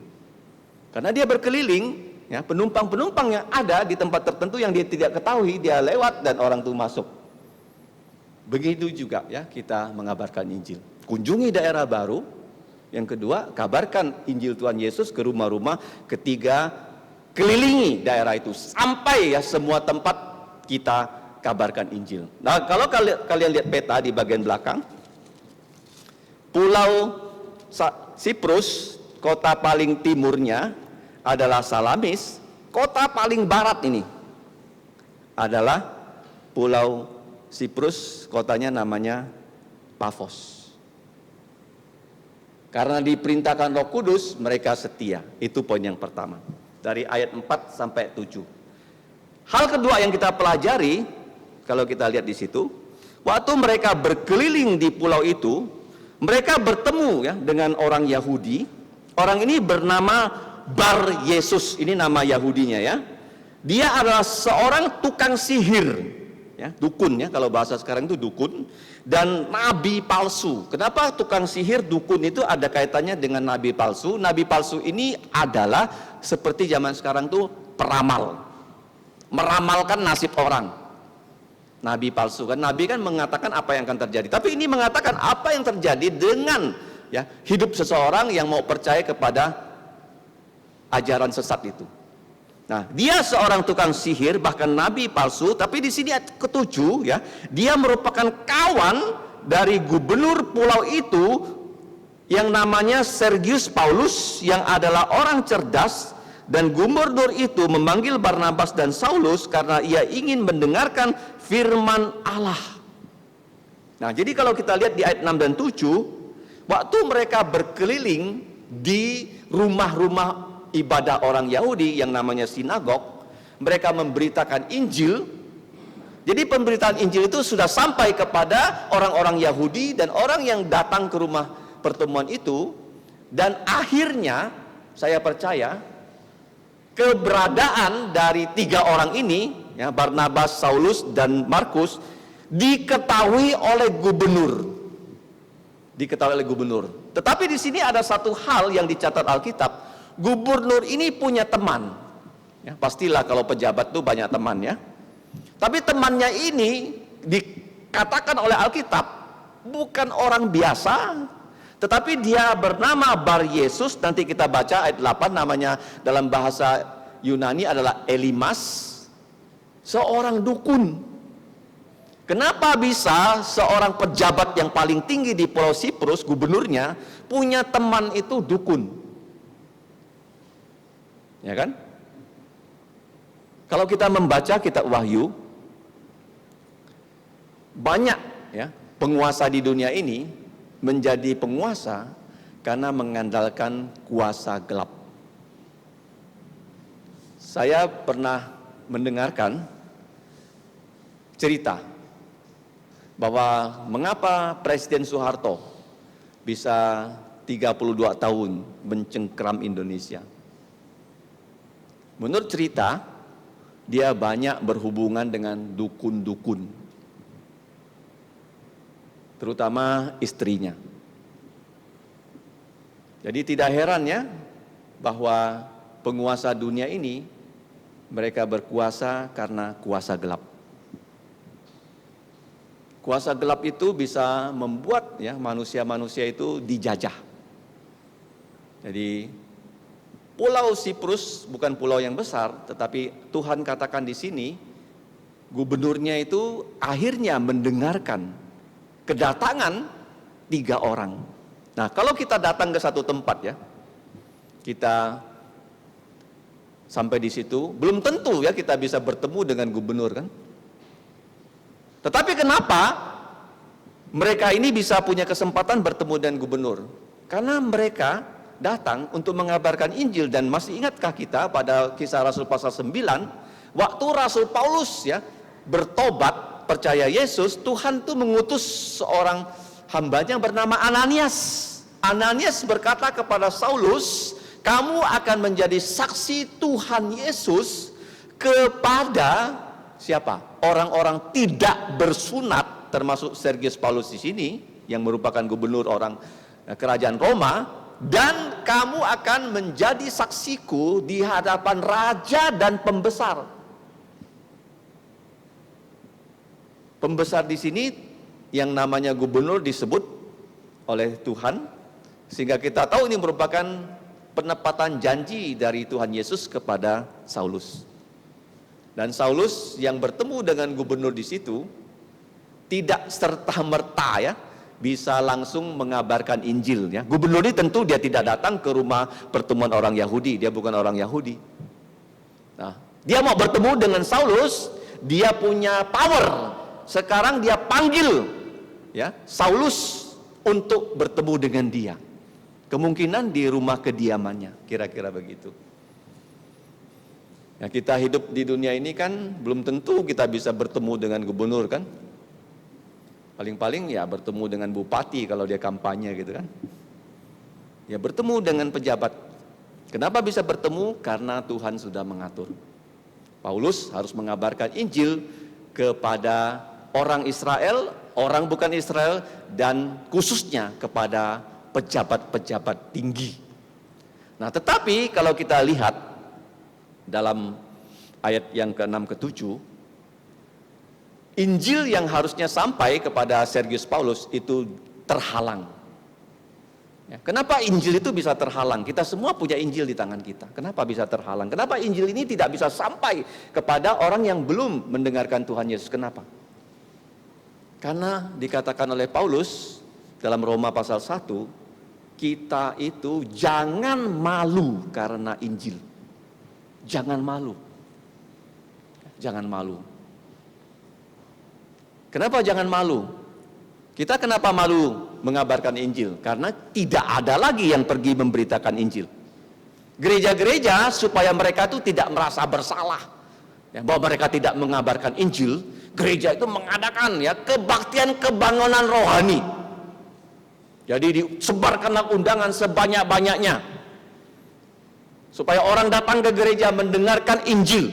Karena dia berkeliling ya, penumpang-penumpang yang ada di tempat tertentu yang dia tidak ketahui, dia lewat dan orang itu masuk. Begitu juga ya kita mengabarkan Injil. Kunjungi daerah baru. Yang kedua, kabarkan Injil Tuhan Yesus ke rumah-rumah. Ketiga, kelilingi daerah itu sampai ya semua tempat kita kabarkan Injil. Nah, kalau kalian lihat peta di bagian belakang, Pulau Siprus, kota paling timurnya adalah Salamis, kota paling barat ini adalah Pulau Siprus, kotanya namanya Pafos. Karena diperintahkan Roh Kudus, mereka setia. Itu poin yang pertama. Dari ayat 4 sampai 7. Hal kedua yang kita pelajari, kalau kita lihat di situ, waktu mereka berkeliling di pulau itu, mereka bertemu ya dengan orang Yahudi. Orang ini bernama Bar Yesus, ini nama Yahudinya ya. Dia adalah seorang tukang sihir, ya, dukun ya, kalau bahasa sekarang itu dukun, dan nabi palsu. Kenapa tukang sihir, dukun itu ada kaitannya dengan nabi palsu? Nabi palsu ini adalah seperti zaman sekarang tuh peramal, meramalkan nasib orang. Nabi palsu kan, nabi kan mengatakan apa yang akan terjadi, tapi ini mengatakan apa yang terjadi dengan ya hidup seseorang yang mau percaya kepada ajaran sesat itu. Nah, dia seorang tukang sihir, bahkan nabi palsu, tapi di sini ayat ke-7 ya, dia merupakan kawan dari gubernur pulau itu yang namanya Sergius Paulus, yang adalah orang cerdas Dan gubernur itu memanggil Barnabas dan Saulus karena ia ingin mendengarkan firman Allah. Nah, jadi kalau kita lihat di ayat 6 dan 7, waktu mereka berkeliling di rumah-rumah ibadah orang Yahudi yang namanya sinagog, mereka memberitakan Injil. Jadi pemberitaan Injil itu sudah sampai kepada orang-orang Yahudi dan orang yang datang ke rumah pertemuan itu. Dan akhirnya saya percaya keberadaan dari 3 orang ini, ya, Barnabas, Saulus, dan Markus, diketahui oleh gubernur. Diketahui oleh gubernur. Tetapi di sini ada satu hal yang dicatat Alkitab. Gubernur ini punya teman. Ya, pastilah kalau pejabat itu banyak teman, ya. Tapi temannya ini dikatakan oleh Alkitab bukan orang biasa, tetapi dia bernama Bar Yesus. Nanti kita baca ayat 8, namanya dalam bahasa Yunani adalah Elimas, seorang dukun. Kenapa bisa seorang pejabat yang paling tinggi di Pulau Siprus, gubernurnya, punya teman itu dukun? Ya kan? Kalau kita membaca kitab Wahyu, banyak, ya, penguasa di dunia ini menjadi penguasa karena mengandalkan kuasa gelap. Saya pernah mendengarkan cerita bahwa mengapa Presiden Soeharto bisa 32 tahun mencengkeram Indonesia. Menurut cerita, dia banyak berhubungan dengan dukun-dukun, terutama istrinya. Jadi tidak heran, ya, bahwa penguasa dunia ini mereka berkuasa karena kuasa gelap. Kuasa gelap itu bisa membuat, ya, manusia-manusia itu dijajah. Jadi Pulau Siprus bukan pulau yang besar, tetapi Tuhan katakan di sini gubernurnya itu akhirnya mendengarkan kedatangan 3 orang. Nah, kalau kita datang ke satu tempat, ya, kita sampai di situ, belum tentu, ya, kita bisa bertemu dengan gubernur, kan? Tetapi kenapa mereka ini bisa punya kesempatan bertemu dengan gubernur? Karena mereka datang untuk mengabarkan Injil. Dan masih ingatkah kita pada Kisah Rasul pasal 9, waktu Rasul Paulus, ya, bertobat percaya Yesus, Tuhan tuh mengutus seorang hambanya bernama Ananias. Ananias berkata kepada Saulus, kamu akan menjadi saksi Tuhan Yesus kepada siapa? Orang-orang tidak bersunat, termasuk Sergius Paulus di sini yang merupakan gubernur orang kerajaan Roma. Dan kamu akan menjadi saksiku di hadapan raja dan pembesar. Pembesar di sini yang namanya gubernur disebut oleh Tuhan, sehingga kita tahu ini merupakan penepatan janji dari Tuhan Yesus kepada Saulus. Dan Saulus yang bertemu dengan gubernur di situ tidak serta-merta, ya, bisa langsung mengabarkan Injil, ya. Gubernur ini tentu dia tidak datang ke rumah pertemuan orang Yahudi, dia bukan orang Yahudi. Nah, dia mau bertemu dengan Saulus, dia punya power. Sekarang dia panggil, ya, Saulus untuk bertemu dengan dia. Kemungkinan di rumah kediamannya, kira-kira begitu. Ya, kita hidup di dunia ini kan belum tentu kita bisa bertemu dengan gubernur, kan? Paling-paling, ya, bertemu dengan bupati kalau dia kampanye, gitu kan. Ya, bertemu dengan pejabat. Kenapa bisa bertemu? Karena Tuhan sudah mengatur. Paulus harus mengabarkan Injil kepada orang Israel, orang bukan Israel, dan khususnya kepada pejabat-pejabat tinggi. Nah, tetapi kalau kita lihat dalam ayat yang ke-6 ke-7, Injil yang harusnya sampai kepada Sergius Paulus itu terhalang. Ya, kenapa Injil itu bisa terhalang? Kita semua punya Injil di tangan kita. Kenapa bisa terhalang? Kenapa Injil ini tidak bisa sampai kepada orang yang belum mendengarkan Tuhan Yesus? Kenapa? Karena dikatakan oleh Paulus dalam Roma pasal 1, kita itu jangan malu karena Injil. Jangan malu. Jangan malu. Kenapa jangan malu? Kita kenapa malu mengabarkan Injil? Karena tidak ada lagi yang pergi memberitakan Injil. Gereja-gereja supaya mereka itu tidak merasa bersalah, ya, bahwa mereka tidak mengabarkan Injil. Gereja itu mengadakan ya kebaktian kebangunan rohani. Jadi disebarkanlah undangan sebanyak-banyaknya supaya orang datang ke gereja mendengarkan Injil.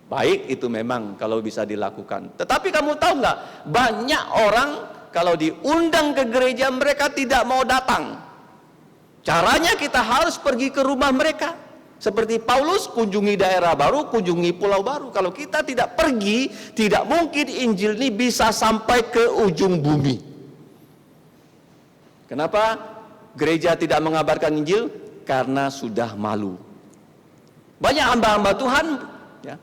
Baik, itu memang kalau bisa dilakukan. Tetapi kamu tahu nggak, banyak orang kalau diundang ke gereja mereka tidak mau datang. Caranya kita harus pergi ke rumah mereka. Seperti Paulus kunjungi daerah baru, kunjungi pulau baru. Kalau kita tidak pergi, tidak mungkin Injil ini bisa sampai ke ujung bumi. Kenapa gereja tidak mengabarkan Injil? Karena sudah malu. Banyak hamba-hamba Tuhan ya,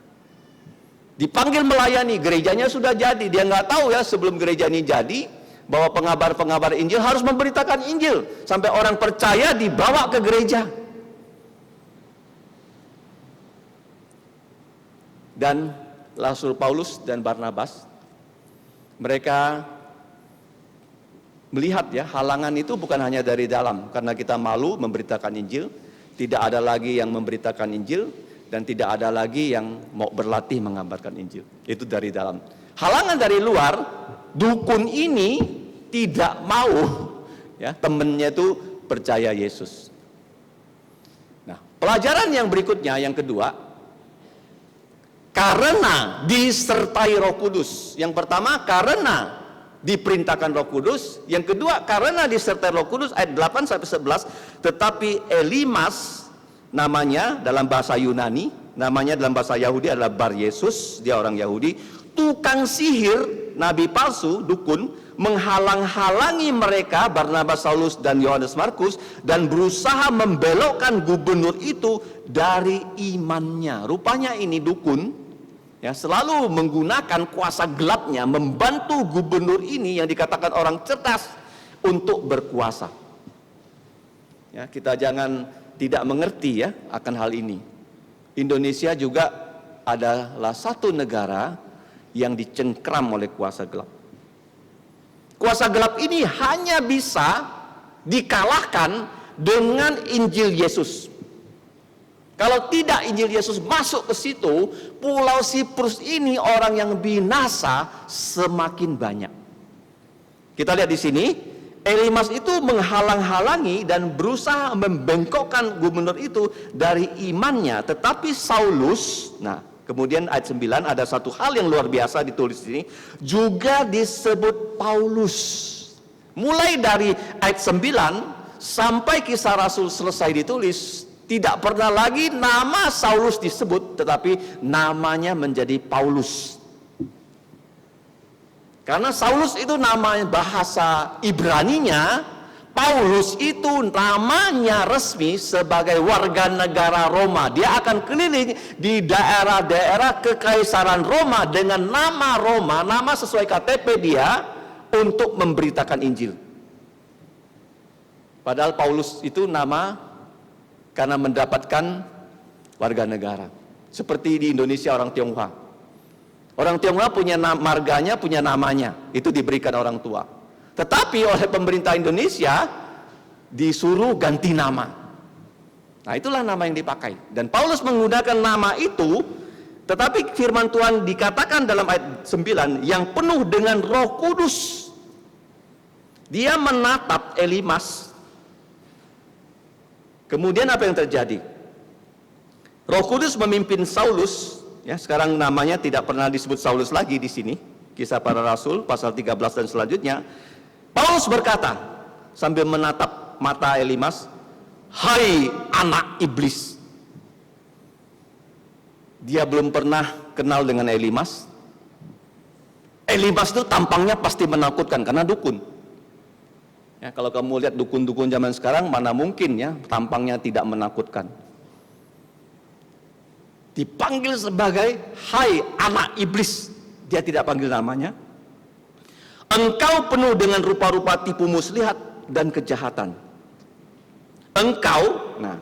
dipanggil melayani, gerejanya sudah jadi, dia nggak tahu ya sebelum gereja ini jadi bahwa pengabar-pengabar Injil harus memberitakan Injil sampai orang percaya dibawa ke gereja. Dan Rasul Paulus dan Barnabas mereka melihat ya halangan itu bukan hanya dari dalam, karena kita malu memberitakan Injil, tidak ada lagi yang memberitakan Injil. Dan tidak ada lagi yang mau berlatih mengabarkan Injil. Itu dari dalam. Halangan dari luar, dukun ini tidak mau ya temennya itu percaya Yesus. Nah, pelajaran yang berikutnya, yang kedua, karena disertai Roh Kudus. Yang pertama, karena diperintahkan Roh Kudus. Yang kedua, karena disertai Roh Kudus, ayat 8 sampai 11, tetapi Elimas namanya dalam bahasa Yunani, namanya dalam bahasa Yahudi adalah Bar Yesus, dia orang Yahudi, tukang sihir, nabi palsu, dukun, menghalang-halangi mereka, Barnabas, Saulus, dan Yohanes Markus, dan berusaha membelokkan gubernur itu dari imannya. Rupanya ini dukun, ya, selalu menggunakan kuasa gelapnya, membantu gubernur ini yang dikatakan orang cerdas untuk berkuasa. Ya, kita jangan tidak mengerti ya akan hal ini. Indonesia juga adalah satu negara yang dicengkram oleh kuasa gelap. Kuasa gelap ini hanya bisa dikalahkan dengan Injil Yesus. Kalau tidak Injil Yesus masuk ke situ, Pulau Siprus ini orang yang binasa semakin banyak. Kita lihat di sini, Elimas itu menghalang-halangi dan berusaha membengkokkan gubernur itu dari imannya. Tetapi Saulus, nah kemudian ayat 9 ada satu hal yang luar biasa ditulis di sini, juga disebut Paulus. Mulai dari ayat 9 sampai Kisah Rasul selesai ditulis, tidak pernah lagi nama Saulus disebut, tetapi namanya menjadi Paulus. Karena Saulus itu namanya bahasa Ibraninya, Paulus itu namanya resmi sebagai warga negara Roma. Dia akan keliling di daerah-daerah kekaisaran Roma dengan nama Roma, nama sesuai KTP dia, untuk memberitakan Injil. Padahal Paulus itu nama karena mendapatkan warga negara. Seperti di Indonesia orang Tionghoa. Orang Tionghoa punya marganya, punya namanya, itu diberikan orang tua. Tetapi oleh pemerintah Indonesia disuruh ganti nama. Nah, itulah nama yang dipakai. Dan Paulus menggunakan nama itu, tetapi firman Tuhan dikatakan dalam ayat 9 yang penuh dengan Roh Kudus. Dia menatap Elimas. Kemudian apa yang terjadi? Roh Kudus memimpin Saulus. Ya, sekarang namanya tidak pernah disebut Saulus lagi di sini. Kisah Para Rasul pasal 13 dan selanjutnya. Paulus berkata sambil menatap mata Elimas, "Hai anak iblis." Dia belum pernah kenal dengan Elimas. Elimas itu tampangnya pasti menakutkan karena dukun. Ya, kalau kamu lihat dukun-dukun zaman sekarang, mana mungkin ya tampangnya tidak menakutkan. Dipanggil sebagai "Hai anak iblis." Dia tidak panggil namanya. "Engkau penuh dengan rupa-rupa tipu muslihat dan kejahatan." Engkau, nah,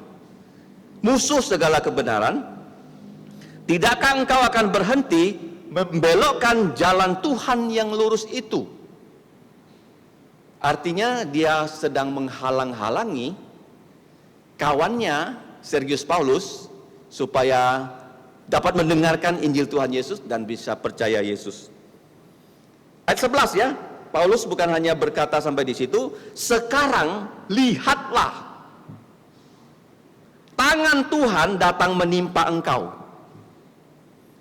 musuh segala kebenaran, Tidakkah engkau akan berhenti membelokkan jalan Tuhan yang lurus itu? Artinya dia sedang menghalang-halangi kawannya Sergius Paulus supaya dapat mendengarkan Injil Tuhan Yesus dan bisa percaya Yesus. Ayat 11 ya, Paulus bukan hanya berkata sampai di situ, sekarang lihatlah tangan Tuhan datang menimpa engkau.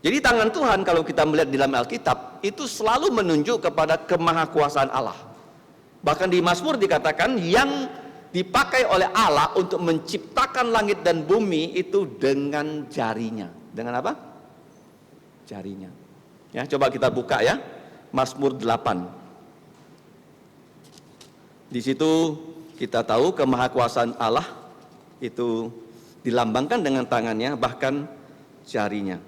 Jadi tangan Tuhan kalau kita melihat di dalam Alkitab itu selalu menunjuk kepada kemahakuasaan Allah. Bahkan di Mazmur dikatakan yang dipakai oleh Allah untuk menciptakan langit dan bumi itu dengan jarinya. Dengan apa? Jarinya. Ya, coba kita buka ya. Mazmur 8. Di situ kita tahu kemahakuasaan Allah itu dilambangkan dengan tangannya bahkan jarinya.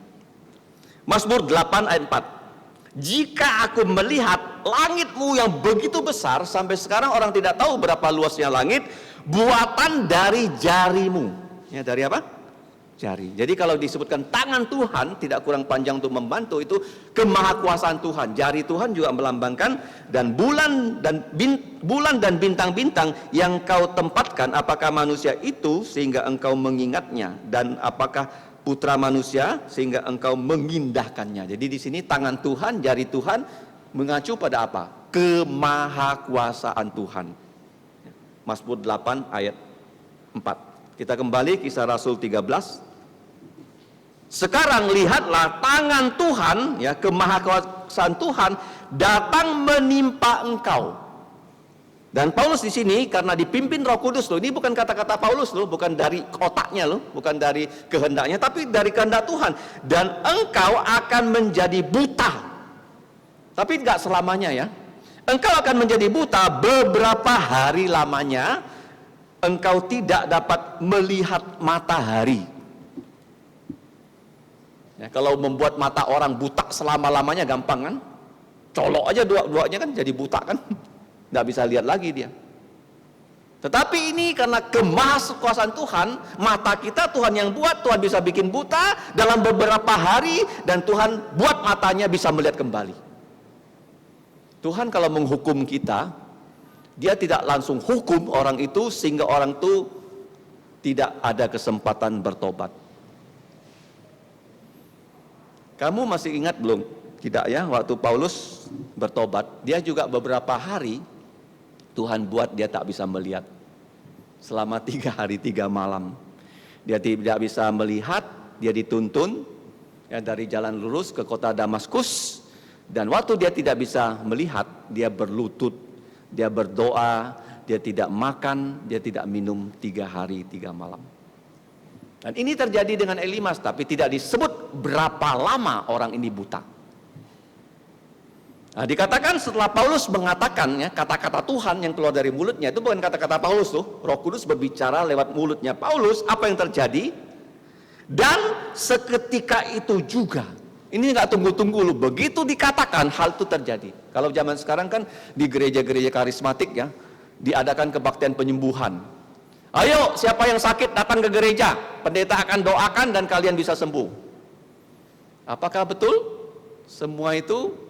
Mazmur 8 ayat 4. Jika aku melihat langitmu yang begitu besar, sampai sekarang orang tidak tahu berapa luasnya langit, buatan dari jarimu. Ya, dari apa? Jari. Jadi kalau disebutkan tangan Tuhan tidak kurang panjang untuk membantu, itu kemahakuasaan Tuhan. Jari Tuhan juga melambangkan dan bulan dan bintang-bintang yang kau tempatkan, apakah manusia itu sehingga engkau mengingatnya, dan apakah putra manusia sehingga engkau mengindahkannya. Jadi di sini tangan Tuhan, jari Tuhan mengacu pada apa? Kemahakuasaan Tuhan. Mazmur 8 ayat 4. Kita kembali Kisah Rasul 13. Sekarang lihatlah tangan Tuhan, ya, kemahakuasaan Tuhan datang menimpa engkau. Dan Paulus di sini karena dipimpin Roh Kudus loh. Ini bukan kata-kata Paulus loh, bukan dari otaknya loh, bukan dari kehendaknya, tapi dari kehendak Tuhan. Dan engkau akan menjadi buta. Tapi enggak selamanya ya. Engkau akan menjadi buta beberapa hari lamanya. Engkau tidak dapat melihat matahari. Ya, kalau membuat mata orang buta selama-lamanya gampang kan? Colok aja dua-duanya kan jadi buta kan? Nggak bisa lihat lagi dia. Tetapi ini karena kemahakuasaan Tuhan, mata kita Tuhan yang buat, Tuhan bisa bikin buta dalam beberapa hari, dan Tuhan buat matanya bisa melihat kembali. Tuhan kalau menghukum kita, dia tidak langsung hukum orang itu sehingga orang itu tidak ada kesempatan bertobat. Kamu masih ingat belum? Tidak ya, waktu Paulus bertobat, dia juga beberapa hari Tuhan buat dia tak bisa melihat. Selama 3 hari 3 malam. Dia tidak bisa melihat, dia dituntun ya, dari jalan lurus ke kota Damaskus. Dan waktu dia tidak bisa melihat, dia berlutut, dia berdoa, dia tidak makan, dia tidak minum 3 hari 3 malam. Dan ini terjadi dengan Elimas, tapi tidak disebut berapa lama orang ini buta. Nah, dikatakan setelah Paulus mengatakan ya, kata-kata Tuhan yang keluar dari mulutnya, itu bukan kata-kata Paulus tuh, Roh Kudus berbicara lewat mulutnya Paulus. Apa yang terjadi? Dan seketika itu juga, ini nggak tunggu-tunggu loh, begitu dikatakan hal itu terjadi. Kalau zaman sekarang kan di gereja-gereja karismatik ya, diadakan kebaktian penyembuhan. Ayo, siapa yang sakit datang ke gereja, pendeta akan doakan dan kalian bisa sembuh. Apakah betul? Semua itu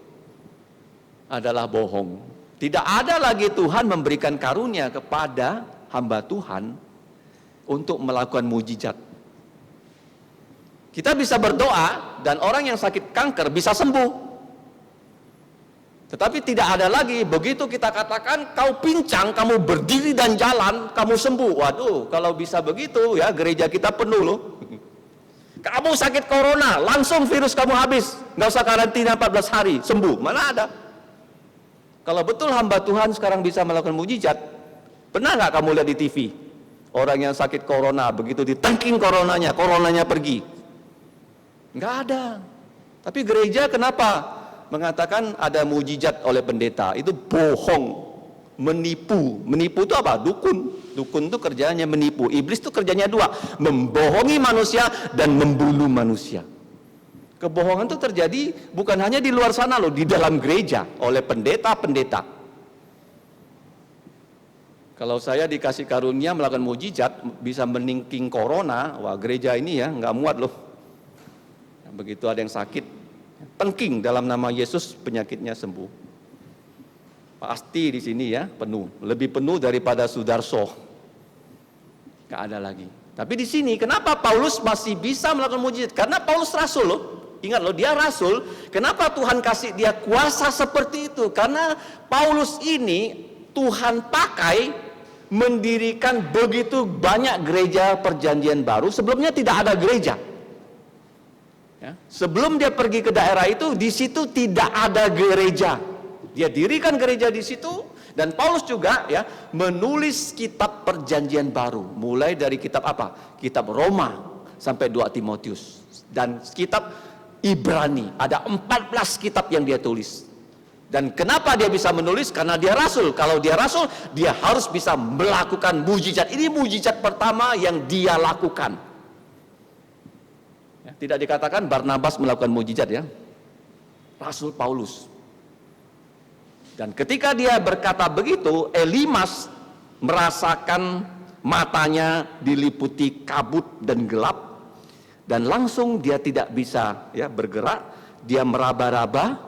adalah bohong. Tidak ada lagi Tuhan memberikan karunia kepada hamba Tuhan untuk melakukan mujizat. Kita bisa berdoa dan orang yang sakit kanker bisa sembuh. Tetapi tidak ada lagi begitu kita katakan kau pincang, kamu berdiri dan jalan, kamu sembuh. Waduh, kalau bisa begitu ya gereja kita penuh loh. Kamu sakit corona, langsung virus kamu habis, nggak usah karantina 14 hari, sembuh. Mana ada? Kalau betul hamba Tuhan sekarang bisa melakukan mujizat, pernah nggak kamu lihat di TV? Orang yang sakit corona, begitu ditengking coronanya pergi. Nggak ada. Tapi gereja kenapa mengatakan ada mujizat oleh pendeta? Itu bohong, menipu. Menipu itu apa? Dukun. Dukun itu kerjanya menipu. Iblis itu kerjanya 2, membohongi manusia dan membunuh manusia. Kebohongan itu terjadi bukan hanya di luar sana loh, di dalam gereja oleh pendeta-pendeta. Kalau saya dikasih karunia melakukan mujizat bisa meningking corona, wah gereja ini ya nggak muat loh. begitu ada yang sakit, tengking dalam nama Yesus, penyakitnya sembuh. Pasti di sini ya penuh, lebih penuh daripada Sudarso. Gak ada lagi. Tapi di sini kenapa Paulus masih bisa melakukan mujizat? Karena Paulus rasul loh. Ingat loh, dia rasul. Kenapa Tuhan kasih dia kuasa seperti itu? Karena Paulus ini Tuhan pakai mendirikan begitu banyak gereja perjanjian baru. Sebelumnya tidak ada gereja. Ya, sebelum dia pergi ke daerah itu, di situ tidak ada gereja. Dia dirikan gereja di situ. Dan Paulus juga ya menulis kitab perjanjian baru. Mulai dari kitab apa? Kitab Roma sampai 2 Timotius. Dan kitab Ibrani. Ada 14 kitab yang dia tulis. Dan kenapa dia bisa menulis? Karena dia rasul. Kalau dia rasul, dia harus bisa melakukan mujizat. Ini mujizat pertama yang dia lakukan. Ya, tidak dikatakan Barnabas melakukan mujizat ya. Rasul Paulus. Dan ketika dia berkata begitu, Elimas merasakan matanya diliputi kabut dan gelap, dan langsung dia tidak bisa ya bergerak, dia meraba-raba,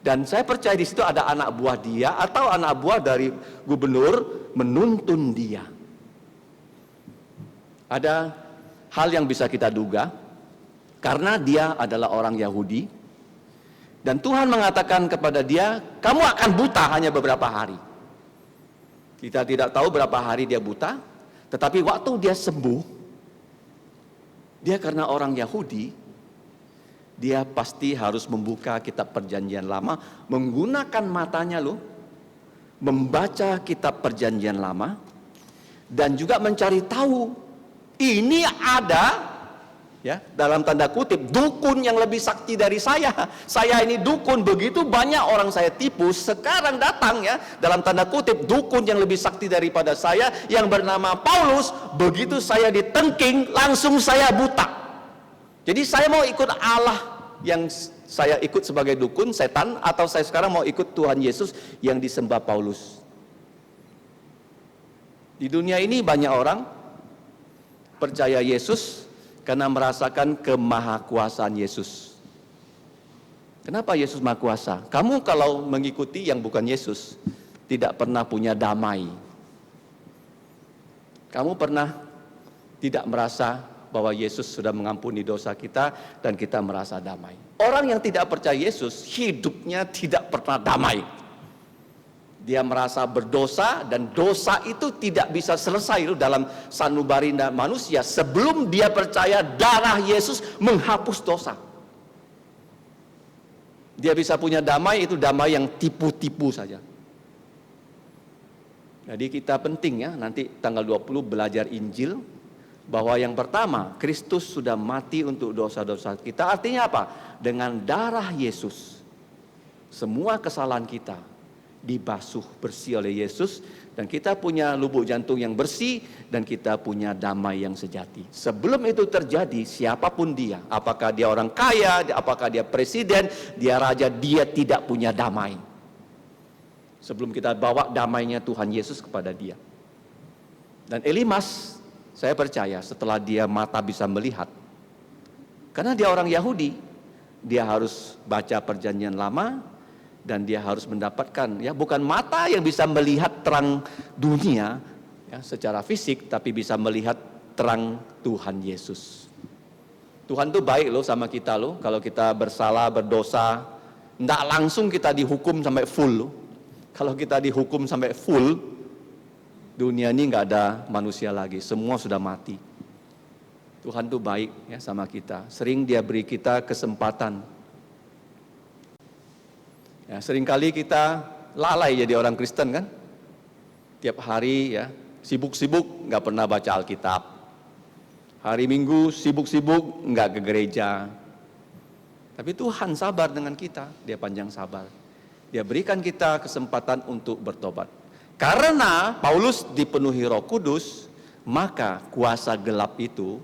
dan saya percaya di situ ada anak buah dia atau anak buah dari gubernur menuntun dia. Ada hal yang bisa kita duga, karena dia adalah orang Yahudi. Dan Tuhan mengatakan kepada dia, kamu akan buta hanya beberapa hari. Kita tidak tahu berapa hari dia buta, tetapi waktu dia sembuh, dia karena orang Yahudi, dia pasti harus membuka kitab perjanjian lama, menggunakan matanya loh, membaca kitab perjanjian lama, dan juga mencari tahu, ini ada ya, dalam tanda kutip, dukun yang lebih sakti dari saya. Saya ini dukun, begitu banyak orang saya tipu. Sekarang datang ya, dalam tanda kutip, dukun yang lebih sakti daripada saya, yang bernama Paulus. Begitu saya ditengking, langsung saya buta. Jadi saya mau ikut Allah yang saya ikut sebagai dukun, setan, atau saya sekarang mau ikut Tuhan Yesus yang disembah Paulus. Di dunia ini banyak orang percaya Yesus karena merasakan kemahakuasaan Yesus. Kenapa Yesus maha kuasa? Kamu kalau mengikuti yang bukan Yesus, tidak pernah punya damai. Kamu pernah tidak merasa bahwa Yesus sudah mengampuni dosa kita dan kita merasa damai. Orang yang tidak percaya Yesus, hidupnya tidak pernah damai. Dia merasa berdosa, dan dosa itu tidak bisa selesai dalam sanubari manusia sebelum dia percaya darah Yesus menghapus dosa. Dia bisa punya damai, itu damai yang tipu-tipu saja. Jadi kita penting ya, nanti tanggal 20 belajar Injil, bahwa yang pertama, Kristus sudah mati untuk dosa-dosa kita. Artinya apa? Dengan darah Yesus, semua kesalahan kita dibasuh bersih oleh Yesus, dan kita punya lubuk jantung yang bersih, dan kita punya damai yang sejati. Sebelum itu terjadi, siapapun dia, apakah dia orang kaya, apakah dia presiden, dia raja, dia tidak punya damai sebelum kita bawa damainya Tuhan Yesus kepada dia. Dan Elimas, saya percaya setelah dia mata bisa melihat, karena dia orang Yahudi, dia harus baca perjanjian lama, dan dia harus mendapatkan ya, bukan mata yang bisa melihat terang dunia ya, secara fisik, tapi bisa melihat terang Tuhan Yesus. Tuhan tuh baik loh sama kita loh. Kalau kita bersalah, berdosa, enggak langsung kita dihukum sampai full loh. Kalau kita dihukum sampai full, dunia ini enggak ada manusia lagi, semua sudah mati. Tuhan tuh baik ya sama kita. Sering dia beri kita kesempatan. Ya, seringkali kita lalai jadi orang Kristen kan. Tiap hari ya sibuk-sibuk nggak pernah baca Alkitab. Hari Minggu sibuk-sibuk nggak ke gereja. Tapi Tuhan sabar dengan kita, dia panjang sabar. Dia berikan kita kesempatan untuk bertobat. Karena Paulus dipenuhi Roh Kudus, maka kuasa gelap itu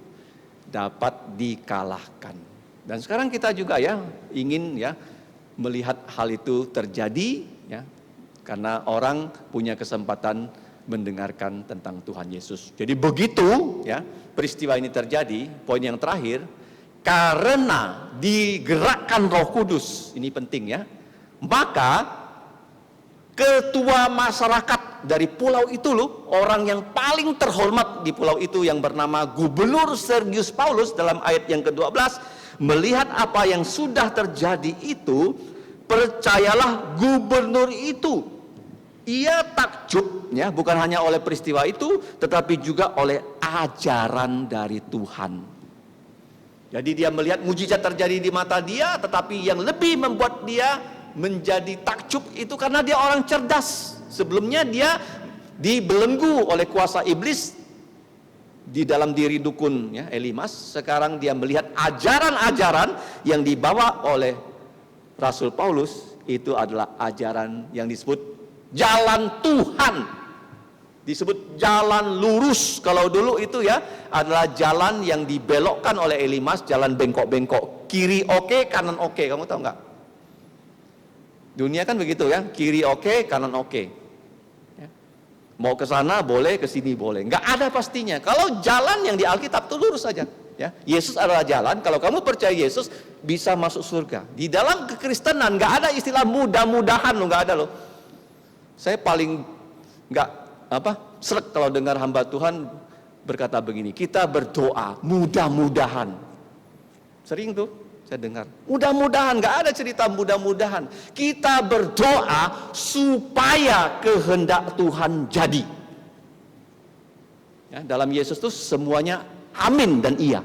dapat dikalahkan. Dan sekarang kita juga ya ingin ya melihat hal itu terjadi ya, karena orang punya kesempatan mendengarkan tentang Tuhan Yesus. Jadi begitu ya peristiwa ini terjadi, poin yang terakhir, karena digerakkan Roh Kudus, ini penting ya, maka ketua masyarakat dari pulau itu loh, orang yang paling terhormat di pulau itu yang bernama Gubernur Sergius Paulus, dalam ayat yang ke-12, melihat apa yang sudah terjadi itu, percayalah gubernur itu, ia takjub ya, bukan hanya oleh peristiwa itu, tetapi juga oleh ajaran dari Tuhan. Jadi dia melihat mujizat terjadi di mata dia, tetapi yang lebih membuat dia menjadi takjub itu karena dia orang cerdas. Sebelumnya dia dibelenggu oleh kuasa iblis di dalam diri dukun ya, Elimas. Sekarang dia melihat ajaran-ajaran yang dibawa oleh Rasul Paulus, itu adalah ajaran yang disebut jalan Tuhan. Disebut jalan lurus. Kalau dulu itu ya adalah jalan yang dibelokkan oleh Elimas, jalan bengkok-bengkok, kiri oke, kanan oke. Kamu tahu nggak? Dunia kan begitu ya, kiri oke, kanan oke. Ya. Mau ke sana boleh, ke sini boleh. Nggak ada pastinya. Kalau jalan yang di Alkitab itu lurus saja. Ya, Yesus adalah jalan. Kalau kamu percaya Yesus, bisa masuk surga. Di dalam kekristenan nggak ada istilah mudah-mudahan, nggak ada loh. Saya paling nggak srek kalau dengar hamba Tuhan berkata begini, kita berdoa mudah-mudahan. Sering tuh saya dengar, mudah-mudahan. Nggak ada cerita mudah-mudahan. Kita berdoa supaya kehendak Tuhan jadi. Ya, dalam Yesus tuh semuanya amin dan iya.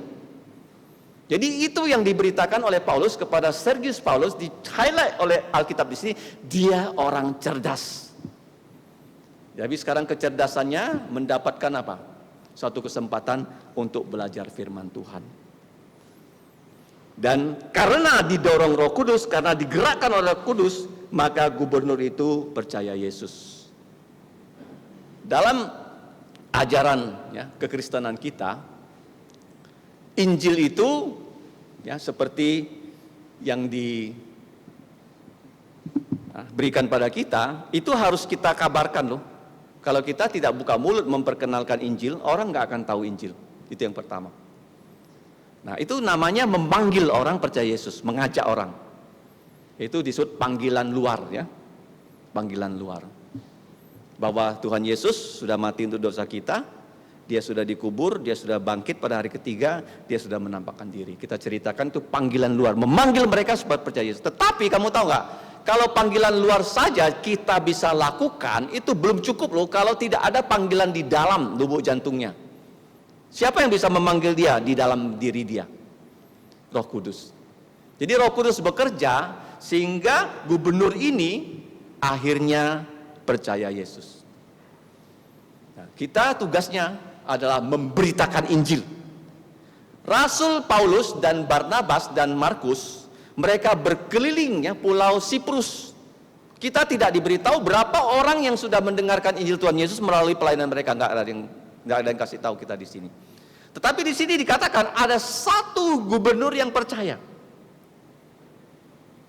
Jadi itu yang diberitakan oleh Paulus kepada Sergius Paulus, di highlight oleh Alkitab di sini, dia orang cerdas. Jadi sekarang kecerdasannya mendapatkan apa? Suatu kesempatan untuk belajar firman Tuhan. Dan karena didorong Roh Kudus, karena digerakkan oleh Roh Kudus, maka gubernur itu percaya Yesus. Dalam ajaran ya, kekristenan kita, Injil itu ya seperti yang diberikan pada kita, itu harus kita kabarkan loh. Kalau kita tidak buka mulut memperkenalkan Injil, orang nggak akan tahu Injil. Itu yang pertama. Nah, itu namanya memanggil orang percaya Yesus, mengajak orang. Itu disebut panggilan luar ya. Panggilan luar. Bahwa Tuhan Yesus sudah mati untuk dosa kita, dia sudah dikubur, dia sudah bangkit pada hari ketiga, dia sudah menampakkan diri. Kita ceritakan itu panggilan luar, memanggil mereka supaya percaya Yesus. Tetapi kamu tahu nggak? Kalau panggilan luar saja kita bisa lakukan, itu belum cukup loh kalau tidak ada panggilan di dalam lubuk jantungnya. Siapa yang bisa memanggil dia di dalam diri dia? Roh Kudus. Jadi Roh Kudus bekerja sehingga gubernur ini akhirnya percaya Yesus. Nah, kita tugasnya adalah memberitakan Injil. Rasul Paulus dan Barnabas dan Markus, mereka berkeliling ya pulau Siprus. Kita tidak diberitahu berapa orang yang sudah mendengarkan Injil Tuhan Yesus melalui pelayanan mereka. Nggak ada yang kasih tahu kita di sini. Tetapi di sini dikatakan ada satu gubernur yang percaya.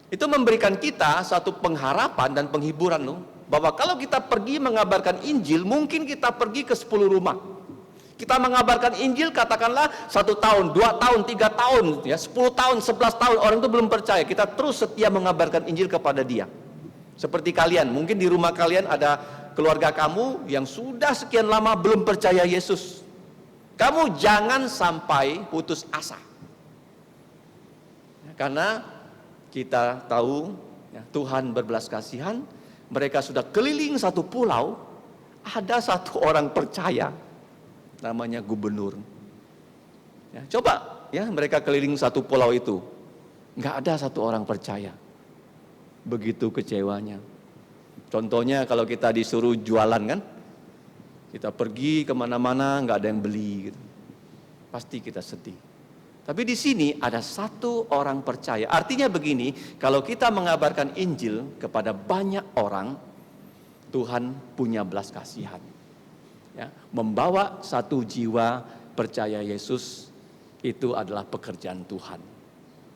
Itu memberikan kita satu pengharapan dan penghiburan loh, bahwa kalau kita pergi mengabarkan Injil, mungkin kita pergi ke 10 rumah. Kita mengabarkan Injil katakanlah 1 tahun, 2 tahun, 3 tahun, ya 10 tahun, 11 tahun, orang itu belum percaya. Kita terus setia mengabarkan Injil kepada dia. Seperti kalian, mungkin di rumah kalian ada keluarga kamu yang sudah sekian lama belum percaya Yesus. Kamu jangan sampai putus asa. Karena kita tahu ya, Tuhan berbelas kasihan, mereka sudah keliling satu pulau, ada satu orang percaya, namanya gubernur. Ya, coba ya mereka keliling satu pulau itu, nggak ada satu orang percaya. Begitu kecewanya. Contohnya kalau kita disuruh jualan kan, kita pergi kemana-mana nggak ada yang beli, gitu. Pasti kita sedih. Tapi di sini ada satu orang percaya. Artinya begini, kalau kita mengabarkan Injil kepada banyak orang, Tuhan punya belas kasihan. Ya, membawa satu jiwa percaya Yesus itu adalah pekerjaan Tuhan.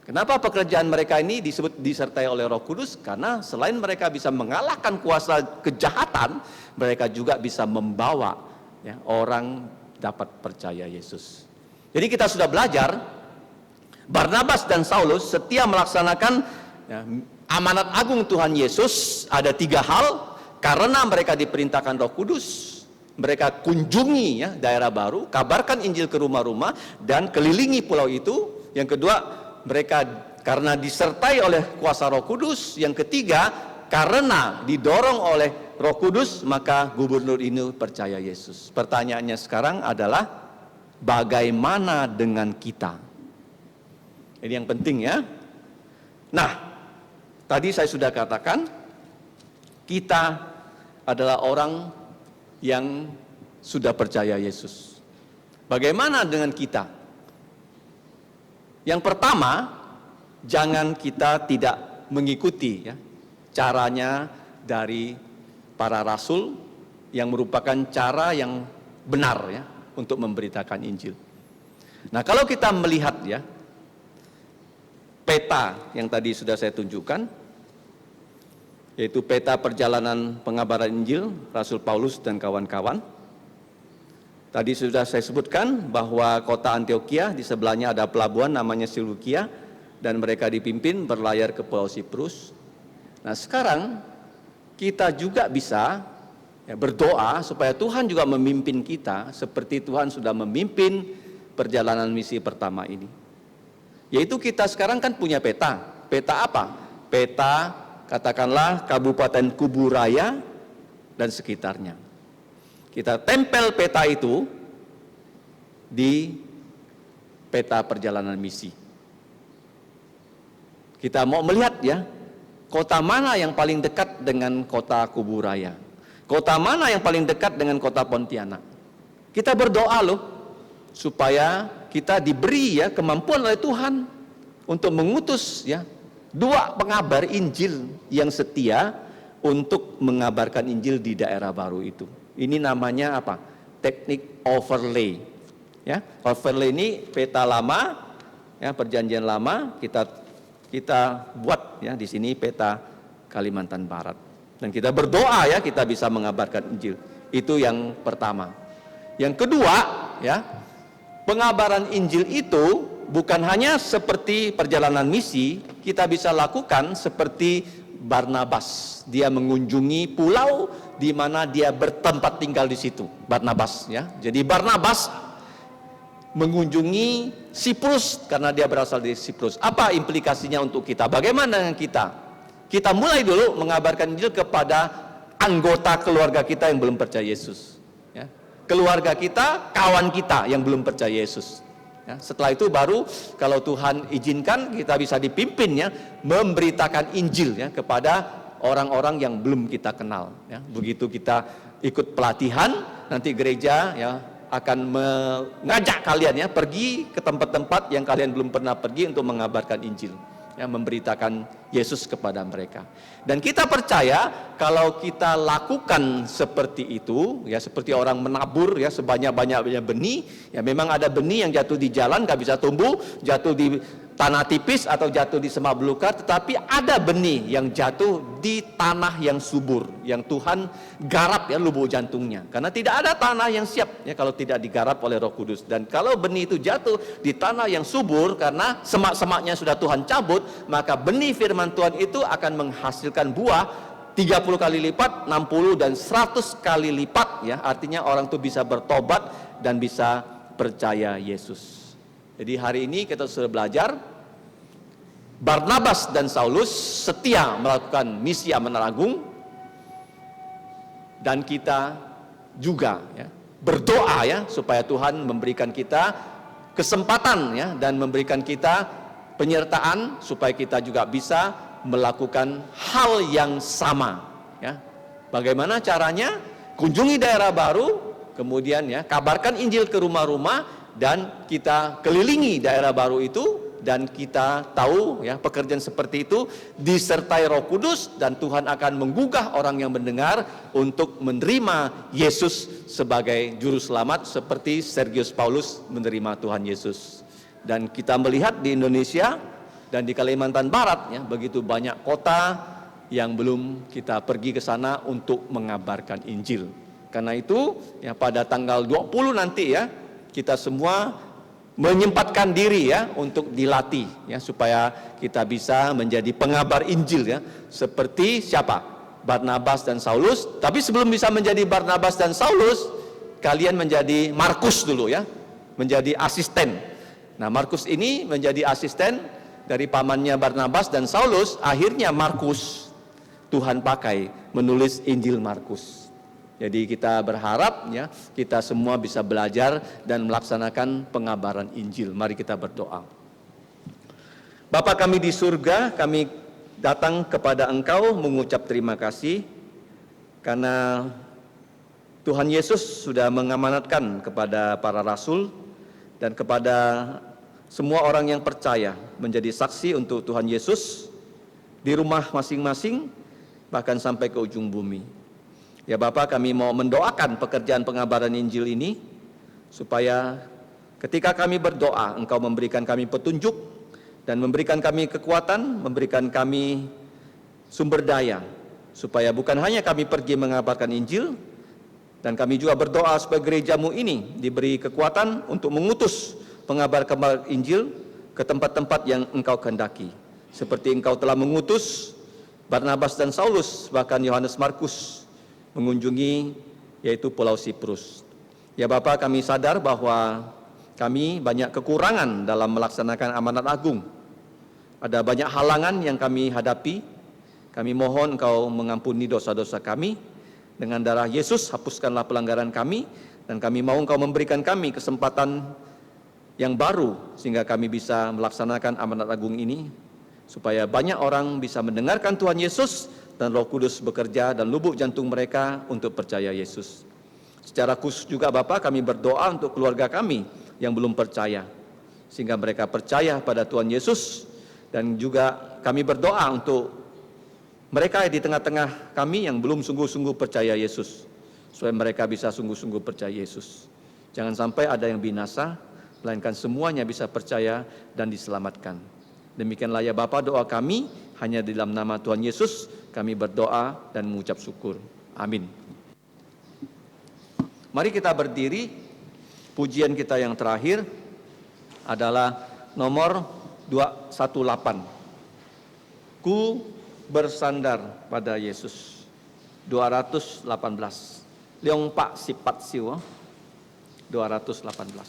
Kenapa pekerjaan mereka ini disebut disertai oleh Roh Kudus? Karena selain mereka bisa mengalahkan kuasa kejahatan, mereka juga bisa membawa ya, orang dapat percaya Yesus. Jadi kita sudah belajar Barnabas dan Saulus setia melaksanakan ya, amanat agung Tuhan Yesus. Ada 3 hal. Karena mereka diperintahkan Roh Kudus, mereka kunjungi ya, daerah baru, kabarkan Injil ke rumah-rumah, dan kelilingi pulau itu. Yang kedua, mereka karena disertai oleh kuasa Roh Kudus. Yang ketiga, karena didorong oleh Roh Kudus, maka gubernur ini percaya Yesus. Pertanyaannya sekarang adalah, bagaimana dengan kita? Ini yang penting ya. Nah, tadi saya sudah katakan, kita adalah orang yang sudah percaya Yesus. Bagaimana dengan kita? Yang pertama, jangan kita tidak mengikuti ya, caranya dari para rasul yang merupakan cara yang benar ya untuk memberitakan Injil. Nah, kalau kita melihat ya peta yang tadi sudah saya tunjukkan, yaitu peta perjalanan pengabaran Injil Rasul Paulus dan kawan-kawan. Tadi sudah saya sebutkan bahwa kota Antioquia, di sebelahnya ada pelabuhan namanya Seleukia, dan mereka dipimpin berlayar ke Pulau Siprus. Nah, sekarang kita juga bisa ya, berdoa supaya Tuhan juga memimpin kita seperti Tuhan sudah memimpin perjalanan misi pertama ini. Yaitu kita sekarang kan punya peta. Peta apa? Peta katakanlah Kabupaten Kuburaya dan sekitarnya. Kita tempel peta itu di peta perjalanan misi. Kita mau melihat ya, kota mana yang paling dekat dengan kota Kuburaya, kota mana yang paling dekat dengan kota Pontianak. Kita berdoa loh, supaya kita diberi ya kemampuan oleh Tuhan untuk mengutus ya 2 pengabar Injil yang setia untuk mengabarkan Injil di daerah baru itu. Ini namanya apa? Teknik overlay. Ya, overlay ini peta lama, ya perjanjian lama kita buat ya di sini peta Kalimantan Barat. Dan kita berdoa ya kita bisa mengabarkan Injil. Itu yang pertama. Yang kedua ya, pengabaran Injil itu bukan hanya seperti perjalanan misi, kita bisa lakukan seperti Barnabas. Dia mengunjungi pulau di mana dia bertempat tinggal di situ. Barnabas ya. Jadi Barnabas mengunjungi Siprus karena dia berasal dari Siprus. Apa implikasinya untuk kita? Bagaimana dengan kita? Kita mulai dulu mengabarkan Injil kepada anggota keluarga kita yang belum percaya Yesus. Ya. Keluarga kita, kawan kita yang belum percaya Yesus. Ya, setelah itu baru kalau Tuhan izinkan kita bisa dipimpin ya memberitakan Injil ya kepada orang-orang yang belum kita kenal. Ya. Begitu kita ikut pelatihan, nanti gereja ya akan mengajak kalian ya pergi ke tempat-tempat yang kalian belum pernah pergi untuk mengabarkan Injil. Ya, memberitakan Yesus kepada mereka. Dan kita percaya kalau kita lakukan seperti itu, ya seperti orang menabur ya sebanyak-banyaknya benih, ya memang ada benih yang jatuh di jalan gak bisa tumbuh, jatuh di tanah tipis atau jatuh di semak belukar, tetapi ada benih yang jatuh di tanah yang subur, yang Tuhan garap ya lubuk jantungnya. Karena tidak ada tanah yang siap ya kalau tidak digarap oleh Roh Kudus. Dan kalau benih itu jatuh di tanah yang subur karena semak-semaknya sudah Tuhan cabut, maka benih firman Tuhan itu akan menghasilkan buah 30 kali lipat, 60 dan 100 kali lipat ya. Artinya orang itu bisa bertobat dan bisa percaya Yesus. Jadi hari ini kita sudah belajar Barnabas dan Saulus setia melakukan misi amanat agung, dan kita juga ya, berdoa ya supaya Tuhan memberikan kita kesempatan ya dan memberikan kita penyertaan supaya kita juga bisa melakukan hal yang sama ya. Bagaimana caranya? Kunjungi daerah baru, kemudian ya kabarkan Injil ke rumah-rumah, dan kita kelilingi daerah baru itu, dan kita tahu ya pekerjaan seperti itu disertai Roh Kudus, dan Tuhan akan menggugah orang yang mendengar untuk menerima Yesus sebagai juru selamat seperti Sergius Paulus menerima Tuhan Yesus. Dan kita melihat di Indonesia dan di Kalimantan Barat ya begitu banyak kota yang belum kita pergi ke sana untuk mengabarkan Injil. Karena itu ya pada tanggal 20 nanti ya kita semua menyempatkan diri ya untuk dilatih ya supaya kita bisa menjadi pengabar Injil ya. Seperti siapa? Barnabas dan Saulus. Tapi sebelum bisa menjadi Barnabas dan Saulus, kalian menjadi Markus dulu ya, menjadi asisten. Nah, Markus ini menjadi asisten dari pamannya Barnabas dan Saulus. Akhirnya Markus Tuhan pakai menulis Injil Markus. Jadi kita berharap ya kita semua bisa belajar dan melaksanakan pengabaran Injil. Mari kita berdoa. Bapa kami di surga, kami datang kepada Engkau mengucap terima kasih karena Tuhan Yesus sudah mengamanatkan kepada para rasul dan kepada semua orang yang percaya menjadi saksi untuk Tuhan Yesus di rumah masing-masing bahkan sampai ke ujung bumi. Ya Bapak, kami mau mendoakan pekerjaan pengabaran Injil ini supaya ketika kami berdoa, Engkau memberikan kami petunjuk dan memberikan kami kekuatan, memberikan kami sumber daya supaya bukan hanya kami pergi mengabarkan Injil, dan kami juga berdoa supaya gerejamu ini diberi kekuatan untuk mengutus pengabar-pengabar Injil ke tempat-tempat yang Engkau kehendaki. Seperti Engkau telah mengutus Barnabas dan Saulus, bahkan Yohanes Markus mengunjungi yaitu Pulau Siprus. Ya Bapak, kami sadar bahwa kami banyak kekurangan dalam melaksanakan amanat agung. Ada banyak halangan yang kami hadapi. Kami mohon Engkau mengampuni dosa-dosa kami. Dengan darah Yesus hapuskanlah pelanggaran kami, dan kami mau Engkau memberikan kami kesempatan yang baru sehingga kami bisa melaksanakan amanat agung ini, supaya banyak orang bisa mendengarkan Tuhan Yesus dan Roh Kudus bekerja dan lubuk jantung mereka untuk percaya Yesus. Secara khusus juga Bapak, kami berdoa untuk keluarga kami yang belum percaya, sehingga mereka percaya pada Tuhan Yesus, dan juga kami berdoa untuk mereka di tengah-tengah kami yang belum sungguh-sungguh percaya Yesus, supaya mereka bisa sungguh-sungguh percaya Yesus. Jangan sampai ada yang binasa, melainkan semuanya bisa percaya dan diselamatkan. Demikianlah ya Bapa doa kami, hanya di dalam nama Tuhan Yesus kami berdoa dan mengucap syukur. Amin. Mari kita berdiri. Pujian kita yang terakhir adalah nomor 218. Ku bersandar pada Yesus. 218. Leong Pak Sipat Siwa. 218.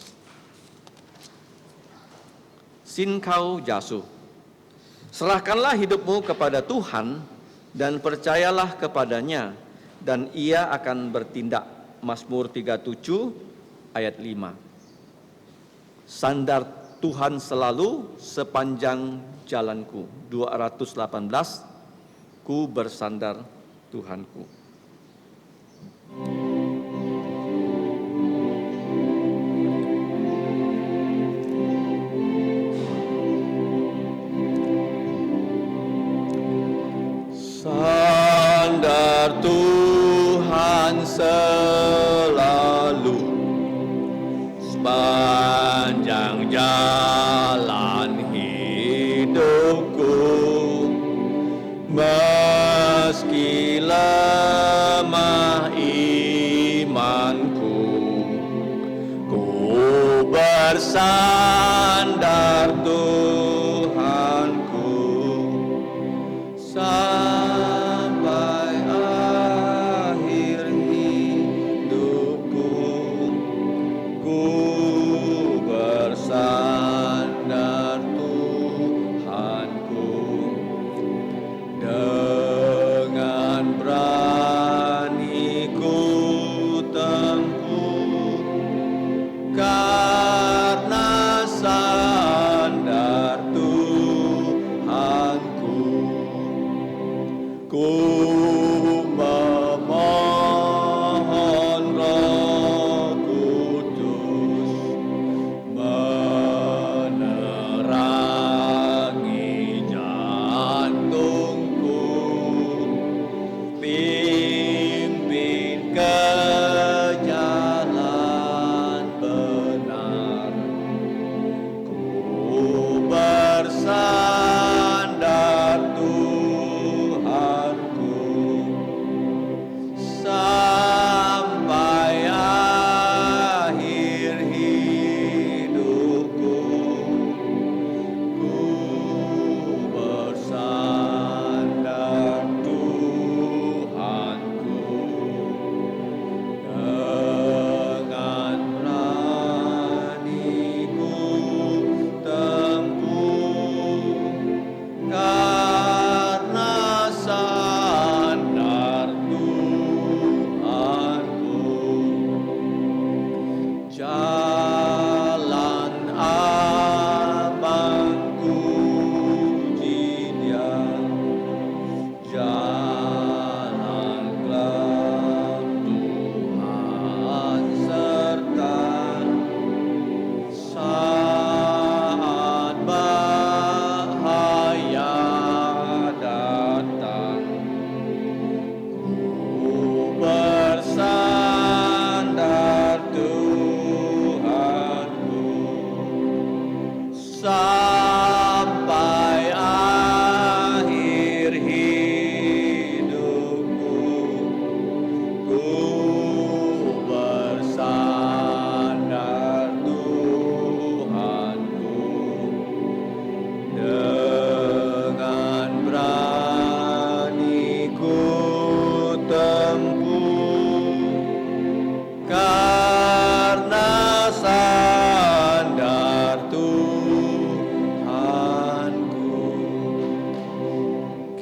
Sin kau Jasu. Serahkanlah hidupmu kepada Tuhan dan percayalah kepadanya, dan Ia akan bertindak. Mazmur 37 ayat 5. Sandar Tuhan selalu sepanjang jalanku. 218. Ku bersandar Tuhanku. Sandar Tuhan selalu sepanjang jalan hidupku, meski lemah imanku, ku bersandar Tuhanku. Sampai akhir hidupku, ku bersandar Tuhanku. Dengan berani ku tempuh, karena sandar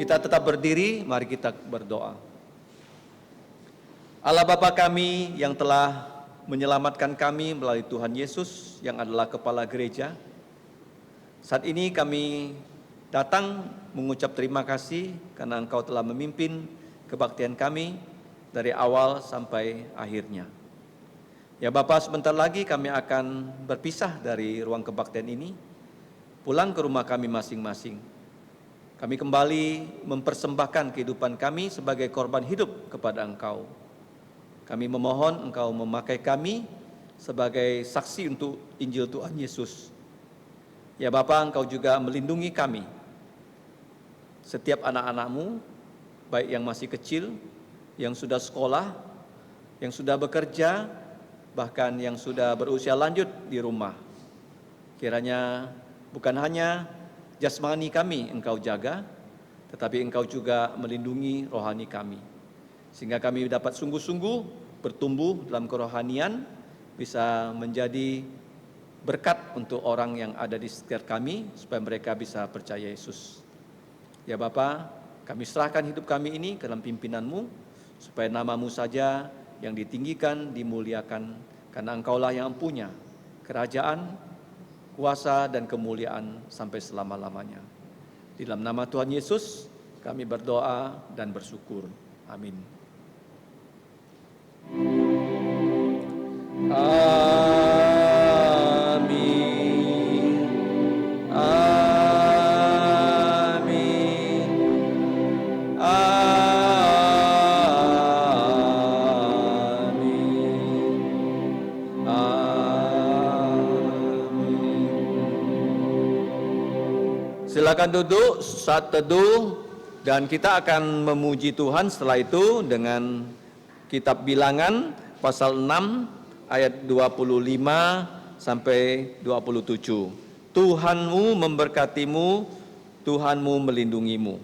Kita tetap berdiri, mari kita berdoa. Allah Bapa kami yang telah menyelamatkan kami melalui Tuhan Yesus yang adalah Kepala Gereja. Saat ini kami datang mengucap terima kasih karena Engkau telah memimpin kebaktian kami dari awal sampai akhirnya. Ya Bapak, sebentar lagi kami akan berpisah dari ruang kebaktian ini, pulang ke rumah kami masing-masing. Kami kembali mempersembahkan kehidupan kami sebagai korban hidup kepada Engkau. Kami memohon Engkau memakai kami sebagai saksi untuk Injil Tuhan Yesus. Ya Bapa, Engkau juga melindungi kami. Setiap anak-anak-Mu, baik yang masih kecil, yang sudah sekolah, yang sudah bekerja, bahkan yang sudah berusia lanjut di rumah. Kiranya bukan hanya jasmani kami Engkau jaga, tetapi Engkau juga melindungi rohani kami. Sehingga kami dapat sungguh-sungguh bertumbuh dalam kerohanian, bisa menjadi berkat untuk orang yang ada di sekitar kami, supaya mereka bisa percaya Yesus. Ya Bapa, kami serahkan hidup kami ini ke dalam pimpinan-Mu, supaya nama-Mu saja yang ditinggikan, dimuliakan, karena Engkaulah yang punya kerajaan, kuasa, dan kemuliaan sampai selama-lamanya. Di dalam nama Tuhan Yesus, kami berdoa dan bersyukur. Amin. Amin. Amin. Amin. Amin. Silakan duduk saat teduh, dan kita akan memuji Tuhan setelah itu dengan Kitab Bilangan pasal 6 ayat 25 sampai 27. Tuhanmu memberkatimu, Tuhanmu melindungimu.